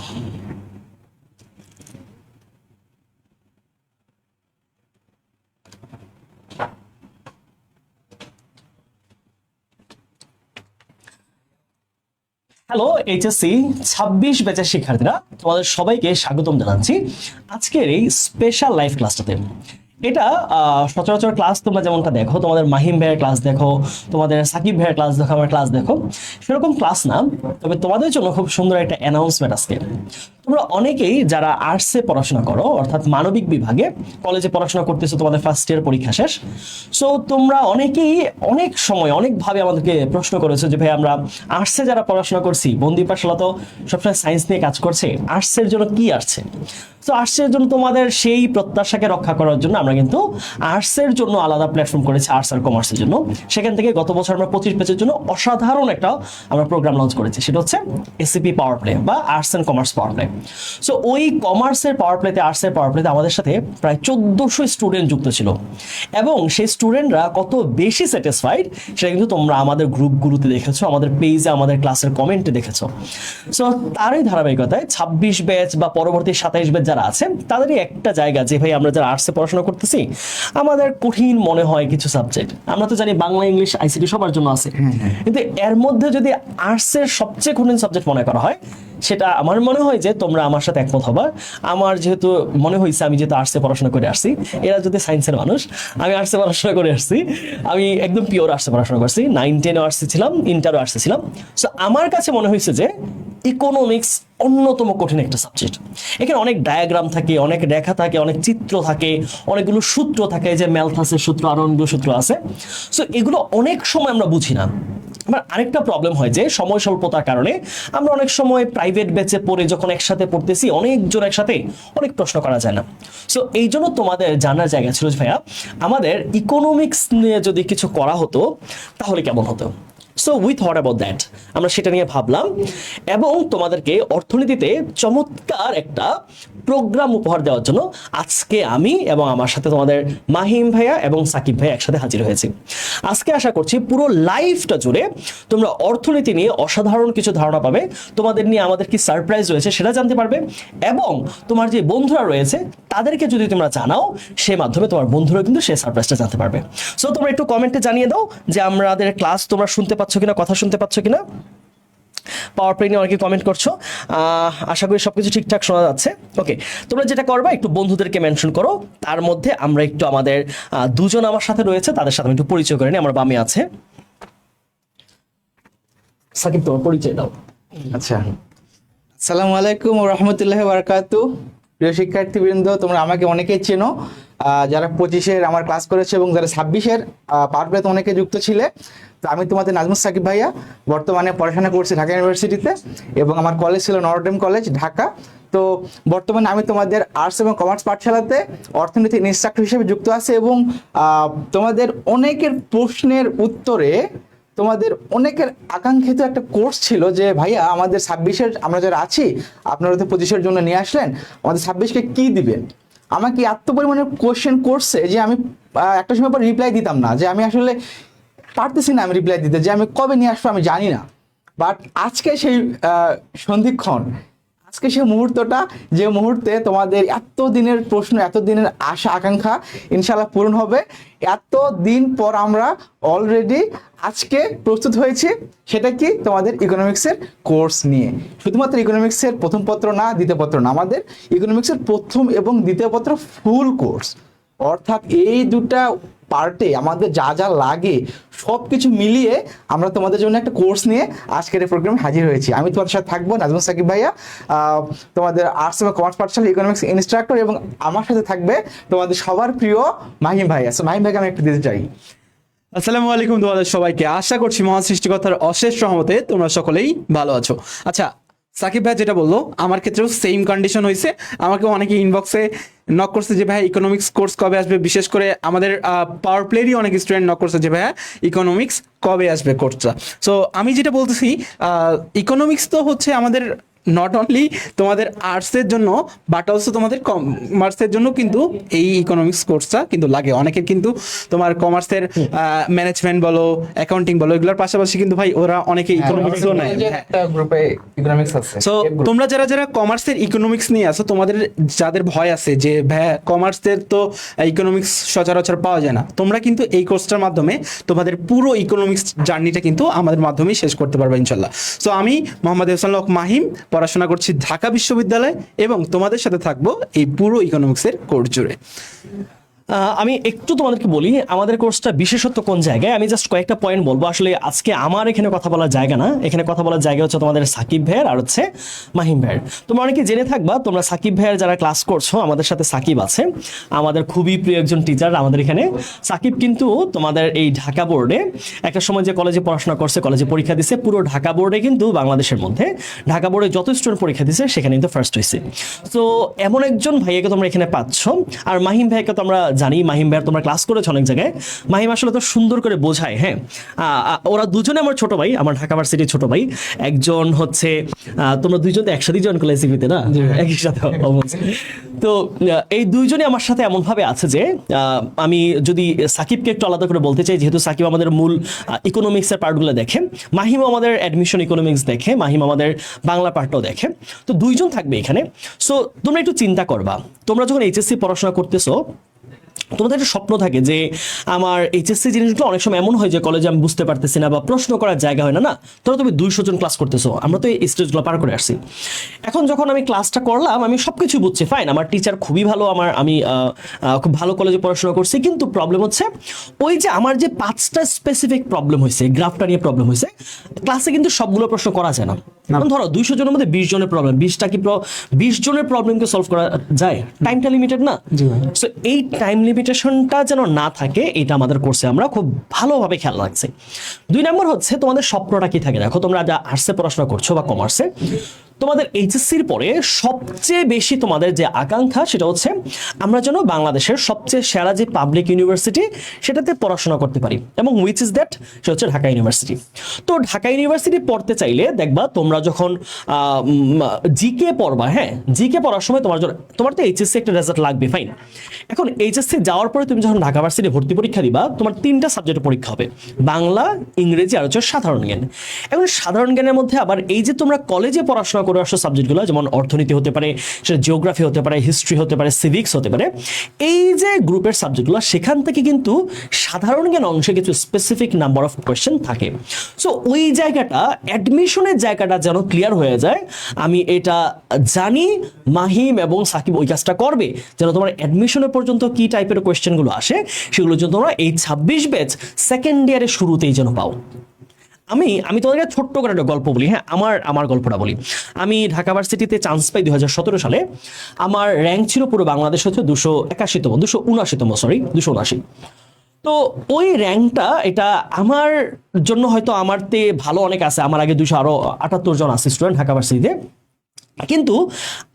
Hello HSC 26 ব্যাচের শিক্ষার্থীরা, তোমাদের সবাইকে স্বাগতম জানাচ্ছি আজকের এই স্পেশাল লাইভ ক্লাসটাতে। এটা সচরাচর ক্লাস তোমরা যেমনটা দেখো, তোমাদের মাহিম ভাইয়ের ক্লাস দেখো, তোমাদের সাকিব ভাইয়ের ক্লাস দেখো, আমার ক্লাস দেখো, সেরকম ক্লাস না। তবে তোমাদের জন্য খুব সুন্দর একটা অ্যানাউন্সমেন্ট আজকে। তোমরা অনেকেই যারা আর্টসে পড়াশোনা করো, অর্থাৎ মানবিক বিভাগে কলেজে পড়াশোনা করতেছো, তোমাদের ফার্স্ট ইয়ার পরীক্ষা শেষ। সো তোমরা অনেকেই অনেক সময় অনেকভাবে আমাদেরকে প্রশ্ন করেছো যে ভাই, আমরা আর্টসে যারা পড়াশোনা করছি, বন্দি পাঠশালা তো সবসময় সায়েন্স নিয়ে কাজ করছে, আর্টসের জন্য কি আসছে। তো আর্টসের জন্য তোমাদের সেই প্রত্যাশাকে রক্ষা করার জন্য আমরা কিন্তু আর্টসের জন্য আলাদা প্ল্যাটফর্ম করেছি, আর্টস আর কমার্সের জন্য। সেখান থেকে গত বছর আমরা 25 ব্যাচের জন্য অসাধারণ একটা আমরা প্রোগ্রাম লঞ্চ করেছি, সেটা হচ্ছে এসিপি পাওয়ার প্লে বা arts and commerce power play. So ওই কমার্সের পাওয়ার প্লেতে, আর্টসের পাওয়ার প্লেতে আমাদের সাথে প্রায় 1400 স্টুডেন্ট যুক্ত ছিল, এবং সেই স্টুডেন্টরা কত বেশি স্যাটিসফাইড সেটা কিন্তু তোমরা আমাদের গ্রুপগুলোতে দেখেছো, আমাদের পেজে, আমাদের ক্লাসের কমেন্টে দেখেছো। সো তারই ধারাবাহিকতায় 26 ব্যাচ বা পরবর্তী 27 ব্যাচ যারা আছে, তাদেরই একটা জায়গা যে ভাই, আমরা যারা আর্টসে পড়াশোনা করতেছি, আমাদের কঠিন মনে হয় কিছু সাবজেক্ট। আমরা তো জানি বাংলা, ইংলিশ, আইসিটি সবার জন্য আছে, কিন্তু এর মধ্যে যদি আর্টসের সবচেয়ে কঠিন সাবজেক্ট মনে করা হয়, সেটা আমার মনে হয় যে তোমরা আমার সাথে একমত হবা। আমার যেহেতু মনে হয়েছে, আমি যেহেতু আর্টসে পড়াশোনা করে আসছি, এরা যদি সায়েন্সের মানুষ, আমি আর্টসে পড়াশোনা করে আসছি, আমি একদম পিওর আর্টসে পড়াশোনা করছি, 9-10 আর্টসে ছিলাম, ইন্টারও আর্টসে ছিলাম। সো আমার কাছে মনে হয়েছে যে ইকোনমিক্স অন্যতম কঠিন একটা সাবজেক্ট। এখানে অনেক ডায়াগ্রাম থাকে, অনেক রেখা থাকে, অনেক চিত্র থাকে, অনেকগুলো সূত্র থাকে, যে ম্যালথাসের সূত্র, আরো অনেকগুলো সূত্র আছে। সো এগুলো অনেক সময় আমরা বুঝি না। আমার আরেকটা প্রবলেম হয় যে সময় স্বল্পতার কারণে আমরা অনেক সময় প্রাইভেট ব্যাচে পড়ে যখন একসাথে পড়তেছি, অনেকজন একসাথে অনেক প্রশ্ন করা যায় না। সো এই জন্য তোমাদের জানার জায়গা ছিল ভাইয়া, আমাদের ইকোনমিক্স নিয়ে যদি কিছু করা হতো তাহলে কেমন হতো। So we thought about that, আমরা সেটা নিয়ে ভাবলাম, এবং তোমাদেরকে অর্থনীতিতে চমৎকার একটা প্রোগ্রাম উপহার দেওয়ার জন্য আজকে আমি এবং আমার সাথে তোমাদের মাহিম ভাইয়া এবং সাকিব ভাইয়া একসাথে হাজির হয়েছি। আজকে আশা করছি পুরো লাইফটা জুড়ে তোমরা অর্থনীতি নিয়ে অসাধারণ কিছু ধারণা পাবে, তোমাদের নিয়ে আমাদের কি সারপ্রাইজ রয়েছে সেটা জানতে পারবে, এবং তোমার যে বন্ধুরা রয়েছে তাদেরকে যদি তোমরা জানাও, সে মাধ্যমে তোমার বন্ধুরা কিন্তু সেই সারপ্রাইজটা জানতে পারবে। সো তোমরা একটু কমেন্টে জানিয়ে দাও যে আমাদের ক্লাস তোমরা শুনতে পাচ্ছ কিনা, কথা শুনতে পাচ্ছ কিনা। পাওয়ার প্লে নিয়ে অনেকে কমেন্ট করছো, আশা করি সবকিছু ঠিকঠাক শোনা যাচ্ছে। ওকে, তোমরা যেটা করবা, একটু বন্ধুদেরকে মেনশন করো। তার মধ্যে আমরা একটু আমাদের দুজন আমার সাথে রয়েছে, তাদের সাথে আমি একটু পরিচয় করে নিই। আমার বামে আছে সাকিব, তোমার পরিচয় দাও। আচ্ছা, আসসালামু আলাইকুম ওয়া রাহমাতুল্লাহি ওয়া বারাকাতুহু। প্রিয় শিক্ষার্থীবৃন্দ, তোমরা আমাকে অনেকেই চেনো, যারা 25-এর আমার ক্লাস করেছে এবং যারা 26-এর পাওয়ার প্লেতে অনেকে যুক্ত ছিলে। তো আমি তোমাদের নাজমুস সাকিব ভাইয়া, বর্তমানে পড়াশোনা করছি ঢাকা ইউনিভার্সিটিতে, এবং আমার কলেজ ছিল নটরডেম কলেজ, ঢাকা। তো বর্তমানে আমি তোমাদের আর্টস এবং কমার্স পাঠশালাতে অর্থনীতি ইনস্ট্রাক্টর হিসেবে যুক্ত আছি, এবং তোমাদের অনেকের প্রশ্নের উত্তরে তোমাদের অনেকের আকাঙ্ক্ষিত একটা কোর্স ছিল যে ভাইয়া, আমাদের 26-এর আমরা যারা আছি, আপনারা তো 25-এর জন্য নিয়ে আসলেন, আমাদের 26-কে কি দিবেন। আমাকে এত পরিমাণে কোশ্চেন করছে যে আমি একটা সময় পর রিপ্লাই দিতাম না, যে আমি আসলে পারতেছি না আমি রিপ্লাই দিতে, যে আমি কবে নিয়ে আসবো আমি জানি না। বাট আজকে সেই সন্ধিক্ষণ, আজকে সেই মুহূর্তটা, যে মুহূর্তে তোমাদের এত দিনের প্রশ্ন, এত দিনের আশা আকাঙ্ক্ষা ইনশাআল্লাহ পূরণ হবে। এত দিন পর আমরা অলরেডি আজকে প্রস্তুত হয়েছি। সেটা কি? তোমাদের ইকোনমিক্সের কোর্স নিয়ে। শুধুমাত্র ইকোনমিক্সের প্রথম পত্র না, দ্বিতীয় পত্র না, আমাদের ইকোনমিক্সের প্রথম এবং দ্বিতীয় পত্র ফুল কোর্স। অর্থাৎ এই দুটা পার্টে আমাদের যা যা লাগে সব কিছু মিলিয়ে আমরা তোমাদের জন্য একটা কোর্স নিয়ে আজকের এই প্রোগ্রামে হাজির হয়েছি। আমি তোমাদের সাথে থাকবো নাজমুস সাকিব ভাইয়া, তোমাদের আর্টস এবং কমার্স পাঠশালা ইকোনমিক্স ইনস্ট্রাক্টর, এবং আমার সাথে থাকবে তোমাদের সবার প্রিয় মাহিম ভাইয়া। সো মাহিম ভাইকে আমি একটু দিতে চাই। আসসালামু আলাইকুম তোমাদের সবাইকে। আশা করছি মহান সৃষ্টিকর্তার অশেষ রহমতে তোমরা সকলেই ভালো আছো। আচ্ছা, সাকিব ভাই যেটা বললো, আমার ক্ষেত্রেও সেম কন্ডিশন হয়েছে। আমাকে অনেকে ইনবক্সে নক করছে যে ভাই ইকোনমিক্স কোর্স কবে আসবে, বিশেষ করে আমাদের পাওয়ার প্লেরই অনেক স্টুডেন্ট নক করছে যে ভাইয়া ইকোনমিক্স কবে আসবে কোর্সটা। সো আমি যেটা বলতেছি, ইকোনমিক্স তো হচ্ছে আমাদের নট অনলি তোমাদের আর্টসের জন্য বাট অলসো তোমাদের কমার্সের জন্য কিন্তু এই ইকোনমিক্স কোর্সটা কিন্তু লাগে। অনেকের কিন্তু তোমার কমার্সের ম্যানেজমেন্ট বলো, অ্যাকাউন্টিং বলো, এগুলোর পাশাপাশি কিন্তু ভাই ওরা অনেকে ইকোনমিক্সও নেয়। একটা গ্রুপে ইকোনমিক্স আছে। সো তোমরা যারা যারা কমার্সের ইকোনমিক্স নিয়ে আসো, তোমাদের যাদের ভয় আছে যে ভাই কমার্সের তো ইকোনমিক্স সচরাচর পাওয়া যায় না, তোমরা কিন্তু এই কোর্সটার মাধ্যমে তোমাদের পুরো ইকোনমিক্স জার্নিটা কিন্তু আমাদের মাধ্যমেই শেষ করতে পারবে ইনশাল্লাহ। সো আমি মোহাম্মদ এহসানুল হক মাহিম পড়াশোনা করছি ঢাকা বিশ্ববিদ্যালয় এবং তোমাদের সাথে থাকবো এই পুরো ইকোনমিক্সের কোর্স জুড়ে। আমি একটু তোমাদেরকে বলি আমাদের কোর্সটা বিশেষত্ব কোন জায়গায়। আমি জাস্ট কয়েকটা পয়েন্ট বলবো। আসলে আজকে আমার এখানে কথা বলার জায়গা না, এখানে কথা বলার জায়গা হচ্ছে তোমাদের সাকিব ভাইয়ের আর হচ্ছে মাহিম ভাইয়ের। তোমরা অনেকে জেনে থাকবা, তোমরা সাকিব ভাইয়ের যারা ক্লাস করছো, আমাদের সাথে সাকিব আছে, আমাদের খুবই প্রিয় একজন টিচার আমাদের এখানে। সাকিব কিন্তু তোমাদের এই ঢাকা বোর্ডে একটা সময় যে কলেজে পড়াশোনা করছে, কলেজে পরীক্ষা দিছে, পুরো ঢাকা বোর্ডে কিন্তু বাংলাদেশের মধ্যে ঢাকা বোর্ডে যত স্টুডেন্ট পরীক্ষা দিছে সেখানে কিন্তু ফার্স্ট হয়েছে। তো এমন একজন ভাইয়াকে তোমরা এখানে পাচ্ছ। আর মাহিম ভাইকে তো আমরা জানি, মাহিম ভাইয়ের তোমরা ক্লাস করেছো অনেক জায়গায়। মাহিম আসলে তো সুন্দর করে বোঝায়। হ্যাঁ, ওরা দুজনে আমার ছোট ভাই, আমার ঢাকা ভার্সিটির ছোট ভাই। একজন হচ্ছে তোমরা দুইজন তো একসাথে জয়েন করলে সিভিতে না, একই সাথে অবশ্যই। তো এই দুইজনই আমার সাথে এমন ভাবে আছে যে আমি যদি সাকিবকে একটু আলাদা করে বলতে চাই, যেহেতু সাকিব আমাদের মূল ইকোনমিক্সের পার্টগুলো দেখে, মাহিম আমাদের অ্যাডমিশন ইকোনমিক্স দেখে, মাহিম আমাদের বাংলা পার্টটাও দেখে। তো দুইজন থাকবে এখানে। সো তোমরা একটু চিন্তা করবা, তোমরা যখন এইচএসসি পড়াশোনা করতেছো, তোমাদের একটা স্বপ্ন থাকে যে আমার এইচএসসি জিনিসগুলো অনেক সময় এমন হয় যে কলেজে আমি বুঝতে পারতেছি না বা প্রশ্ন করার জায়গা হয় না। না, তোমরা তুমি 200 জন ক্লাস করতেছো, আমরা তো এই স্টেজগুলো পার করে আসছি। এখন যখন আমি ক্লাসটা করলাম, আমি সবকিছু বুঝছি, ফাইন, আমার টিচার খুবই ভালো, আমি খুব ভালো কলেজে পড়াশোনা করছি। কিন্তু প্রবলেম হচ্ছে ওই যে আমার যে 5টা স্পেসিফিক প্রবলেম হয়েছে, গ্রাফটা নিয়ে প্রবলেম হয়েছে, ক্লাসে কিন্তু সবগুলো প্রশ্ন করা যায় না। ধরো 200 জনের মধ্যে 20 জনের প্রবলেম, 20 জনের প্রবলেমকে সলভ করা যায়, টাইমটা লিমিটেড না। সো এই টাইম লিমিটেশনটা যেন না থাকে, এটা আমাদের কোর্সে আমরা খুব ভালোভাবে খেয়াল রাখছি। 2 নম্বর হচ্ছে তোমাদের স্বপ্নটা কি থাকে। দেখো, তোমরা যা আর্টসে পড়াশোনা করছো বা কমার্সে, তোমাদের এইচএসসির পরে সবচেয়ে বেশি তোমাদের যে আকাঙ্ক্ষা সেটা হচ্ছে আমরা যেন বাংলাদেশের সবচেয়ে সেরা যে পাবলিক ইউনিভার্সিটি সেটাতে পড়াশোনা করতে পারি, এবং হুইচ ইজ দ্যাট, সেটা হচ্ছে ঢাকা ইউনিভার্সিটি। তো ঢাকা ইউনিভার্সিটি পড়তে চাইলে দেখবা, তোমরা যখন জিকে পড়বা, হ্যাঁ, জিকে পড়ার সময় তোমার তো এইচএসসি একটা রেজাল্ট লাগবে, ফাইন। এখন এইচএসসি যাওয়ার পরে তুমি যখন ঢাকা ভার্সিটি ভর্তি পরীক্ষা দিবা, তোমার 3টা সাবজেক্টের পরীক্ষা হবে, বাংলা, ইংরেজি আর হচ্ছে সাধারণ জ্ঞান। এখন সাধারণ জ্ঞানের মধ্যে আবার এই যে তোমরা কলেজে পড়াশোনা করে আসো সাবজেক্টগুলো, যেমন অর্থনীতি হতে পারে, সেটা জিওগ্রাফি হতে পারে, হিস্ট্রি হতে পারে, সিভিক্স হতে পারে, এই যে গ্রুপের সাবজেক্টগুলো, সেখান থেকে কিন্তু সাধারণ জ্ঞান অংশে কিছু স্পেসিফিক নাম্বার অফ কোয়েশ্চেন থাকে। সো ওই জায়গাটা, অ্যাডমিশনের জায়গাটা যেন ক্লিয়ার হয়ে যায়, আমি এটা জানি মাহিম এবং সাকিব ওই কাজটা করবে, যেন তোমার অ্যাডমিশনের পর্যন্ত কি টাইপের কোয়েশ্চেনগুলো আসে সেগুলো যেন তোমরা এই 26 ব্যাচ সেকেন্ড ইয়ারের শুরুতেই যেন পাও। আমি তোমাদেরকে ছোট্ট করে একটা গল্প বলি। হ্যাঁ, আমার গল্পটা বলি। আমি ঢাকা ভার্সিটিতে চান্স পাই 2017 সালে। আমার র্যাঙ্ক ছিল পুরো বাংলাদেশ হচ্ছে 279 তো ওই র্যাঙ্কটা, এটা আমার জন্য হয়তো আমার তে ভালো অনেক আছে, আমার আগে 278 জন আছে স্টুডেন্ট ঢাকা ভার্সিটিতে। কিন্তু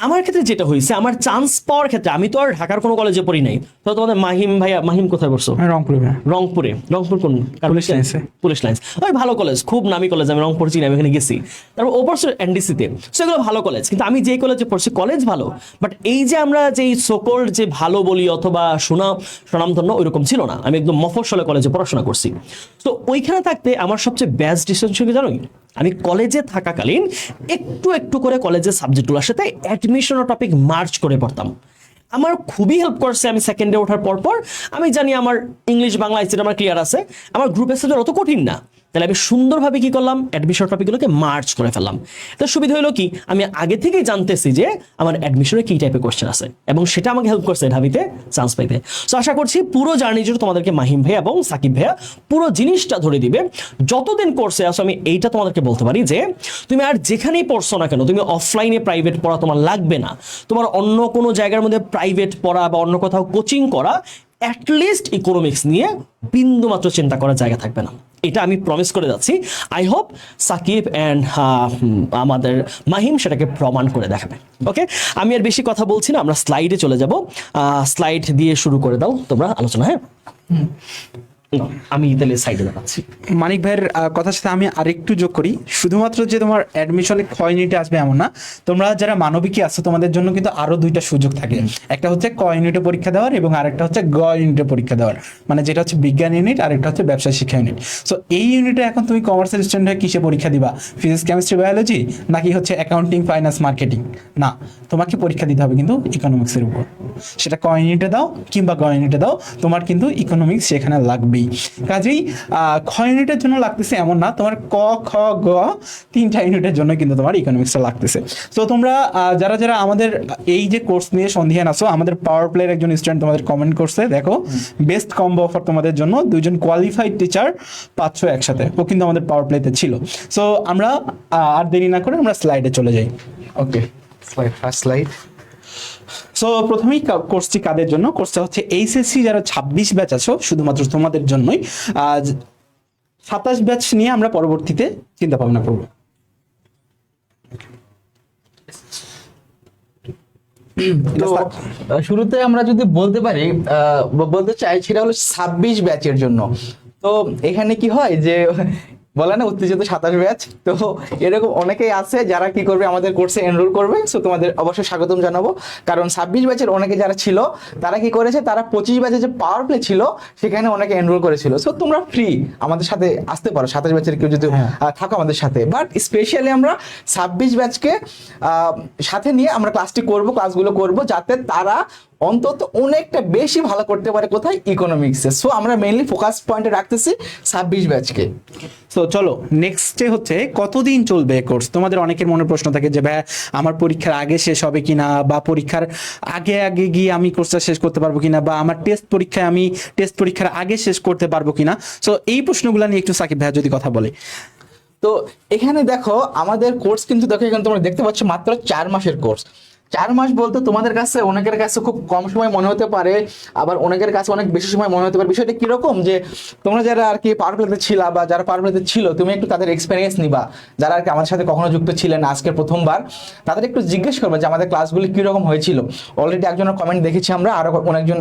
আমার ক্ষেত্রে যেটা হয়েছে, আমার চান্স পাওয়ার ক্ষেত্রে, আমি তো আর ঢাকার কোনো কলেজে পড়ি নাই। তো তোমাদের মাহিম কোথায় পড়ছো? রংপুর কোন? পুলিশ লাইন্স, ওই ভালো কলেজ, খুব নামি কলেজ, আমি রংপুর চিনি, আমি এখানে গেছি। তারপর ওপর এনডিসিতে, সেগুলো ভালো কলেজ। কিন্তু আমি যেই কলেজে পড়ছি, কলেজ ভালো, বাট এই যে আমরা যেই সোকল্ড যে ভালো বলি অথবা সুনামধন্য, ওইরকম ছিল না। আমি একদম মফস্বলে কলেজে পড়াশোনা করছি। তো ওইখানে থাকতে আমার সবচেয়ে বেস্ট ডিসিশন কি জানো? আমি কলেজে থাকাকালীন একটু একটু করে কলেজের সাবজেক্টগুলোর সাথে অ্যাডমিশন টপিক মার্চ করে পড়তাম। আমার খুবই হেল্প করছে। আমি সেকেন্ডে ওঠার পর আমি জানি আমার ইংলিশ, বাংলা, এটা আমার ক্লিয়ার আছে, আমার গ্রুপের সাবজেক্ট অত কঠিন না। তাহলে আমি সুন্দরভাবে কি করলাম, অ্যাডমিশন টপিকগুলোকে মার্চ করে ফেললাম। তার সুবিধা হলো কি, আমি আগে থেকেই জানতেছি যে আমার অ্যাডমিশনে কি টাইপের কোয়েশ্চেন আছে, এবং সেটা আমাকে হেল্প করছে ঢাবিতে চান্স পাইতে। সো আশা করছি পুরো জার্নি জুড়ে তোমাদেরকে মাহিম ভাইয়া এবং সাকিব ভাইয়া পুরো জিনিসটা ধরে দিবে। যতদিন কোর্সে আসো, আমি এইটা তোমাদেরকে বলতে পারি যে তুমি আর যেখানেই পড়ছো না কেন, তুমি অফলাইনে প্রাইভেট পড়া তোমার লাগবে না। তোমার অন্য কোনো জায়গার মধ্যে প্রাইভেট পড়া বা অন্য কোথাও কোচিং করা, অ্যাটলিস্ট ইকোনমিক্স নিয়ে বিন্দু মাত্র চিন্তা করার জায়গা থাকবে না। এটা আমি প্রমিস করে যাচ্ছি। আই হোপ সাকিব অ্যান্ড আমাদের মাহিম সেটাকে প্রমাণ করে দেখাবে। ওকে, আমি আর বেশি কথা বলছি না, আমরা স্লাইডে চলে যাব। স্লাইড দিয়ে শুরু করে দাও তোমরা আলোচনা। হ্যাঁ, আমি তাহলে সাইডে দাঁড়াচ্ছি। মানিক ভাইয়ের কথার সাথে আমি আরেকটু যোগ করি, শুধুমাত্র যে তোমার অ্যাডমিশনে খ ইউনিটে আসবে এমন না, তোমরা যারা মানবিকে আছো তোমাদের জন্য কিন্তু আরো দুইটা সুযোগ থাকে। একটা হচ্ছে ক ইউনিটে পরীক্ষা দেওয়ার এবং আরেকটা হচ্ছে গ ইউনিটে পরীক্ষা দেওয়ার, মানে যেটা হচ্ছে বিজ্ঞান ইউনিট আর একটা হচ্ছে ব্যবসায় শিক্ষা ইউনিট। সো এই ইউনিটে এখন তুমি কমার্সের স্টুডেন্ট হয়ে কিসে পরীক্ষা দিবা, ফিজিক্স কেমিস্ট্রি বায়োলজি নাকি হচ্ছে অ্যাকাউন্টিং ফাইন্যান্স মার্কেটিং? না, তোমাকে পরীক্ষা দিতে হবে কিন্তু ইকোনমিক্সের উপর। সেটা ক ইউনিটে দাও কিংবা গ ইউনিটে দাও, তোমার কিন্তু ইকোনমিক্স সেখানে লাগবেই। কাজেই খ ইউনিটের জন্য লাগতেছে এমন না, তোমার ক খ গ তিনটা ইউনিটের জন্য কিন্তু তোমার ইকোনমিক্সটা লাগতেছে। তো তোমরা যারা যারা আমাদের এই যে কোর্স নিয়ে সন্ধিহান আছো, আমাদের পাওয়ার প্লের একজন স্টুডেন্ট তোমাদের কমেন্ট করছে, দেখো বেস্ট কম্বো অফার তোমাদের জন্য, দুইজন কোয়ালিফাইড টিচার পাচ্ছ একসাথে, ও কিন্তু আমাদের পাওয়ার প্লেতে ছিল। সো আমরা আর দেরি না করে আমরা স্লাইডে চলে যাই। ওকে, স্লাইড, ফার্স্ট স্লাইড। সো প্রথমেই কোর্সটি কাদের জন্য? কোর্সটা হচ্ছে এইচএসসি যারা 26 ব্যাচ আছো শুধুমাত্র তোমাদের জন্যই। 27 ব্যাচ নিয়ে আমরা পরবর্তীতে চিন্তা ভাবনা করবো। তো শুরুতে আমরা যদি বলতে পারি, বলতে চাই, সেটা হলো 26 ব্যাচের জন্য। তো এখানে কি হয় যে বলে না উত্তেজিত 27 ব্যাচ, তো এরকম অনেকেই আছে যারা কি করবে, আমাদের কোর্সে এনরোল করবে। সো তোমাদের অবশ্যই স্বাগতম জানাবো, কারণ 26 ব্যাচের অনেকে যারা ছিল তারা কি করেছে, তারা 25 ব্যাচে যে পাওয়ার প্লে ছিল সেখানে অনেকে এনরোল করেছিল। সো তোমরা ফ্রি আমাদের সাথে আসতে পারো, 27 ব্যাচের কেউ যদি থাকো আমাদের সাথে। বাট স্পেশালি আমরা 26 ব্যাচকে সাথে নিয়ে আমরা ক্লাসগুলো করব, যাতে তারা অন্তত অনেকটা বেশি ভালো করতে পারে। কোথায়? ইকোনমিক্সে। সো আমরা মেইনলি ফোকাস পয়েন্টে রাখতেছি 26 ব্যাচকে। সো চলো নেক্সটে হচ্ছে কতদিন চলবে কোর্স। তোমাদের অনেকের মনে প্রশ্ন থাকে যে ভাই আমার পরীক্ষার আগে শেষ হবে কিনা, বা পরীক্ষার আগে আগে গিয়ে আমি কোর্সটা শেষ করতে পারবো কিনা, বা আমার টেস্ট পরীক্ষার আগে শেষ করতে পারবো কিনা। সো এই প্রশ্নগুলো নিয়ে একটু সাকিব ভাই যদি কথা বলে। তো এখানে দেখো আমাদের কোর্স কিন্তু দেখো, এখানে তোমরা দেখতে পাচ্ছ মাত্র 4 মাসের কোর্স। 4 মাস বলতে তোমাদের কাছে, অনেকের কাছে খুব কম সময় মনে হতে পারে, আবার অনেকের কাছে অনেক বেশি সময় মনে হতে পারে। বিষয়টা কিরকম, যে তোমরা যারা আর কি পাওয়ার প্লেতে ছিলা বা যারা পাওয়ার প্লেতে ছিল, তুমি একটু তাদের এক্সপিরিয়েন্স নিবা, যারা আর কি আমাদের সাথে কখনো যুক্ত ছিলেন আজকের প্রথমবার, তাদের একটু জিজ্ঞেস করবে যে আমাদের ক্লাসগুলি কিরকম হয়েছিল। অলরেডি একজনের কমেন্ট দেখেছি আমরা, আরো অনেকজন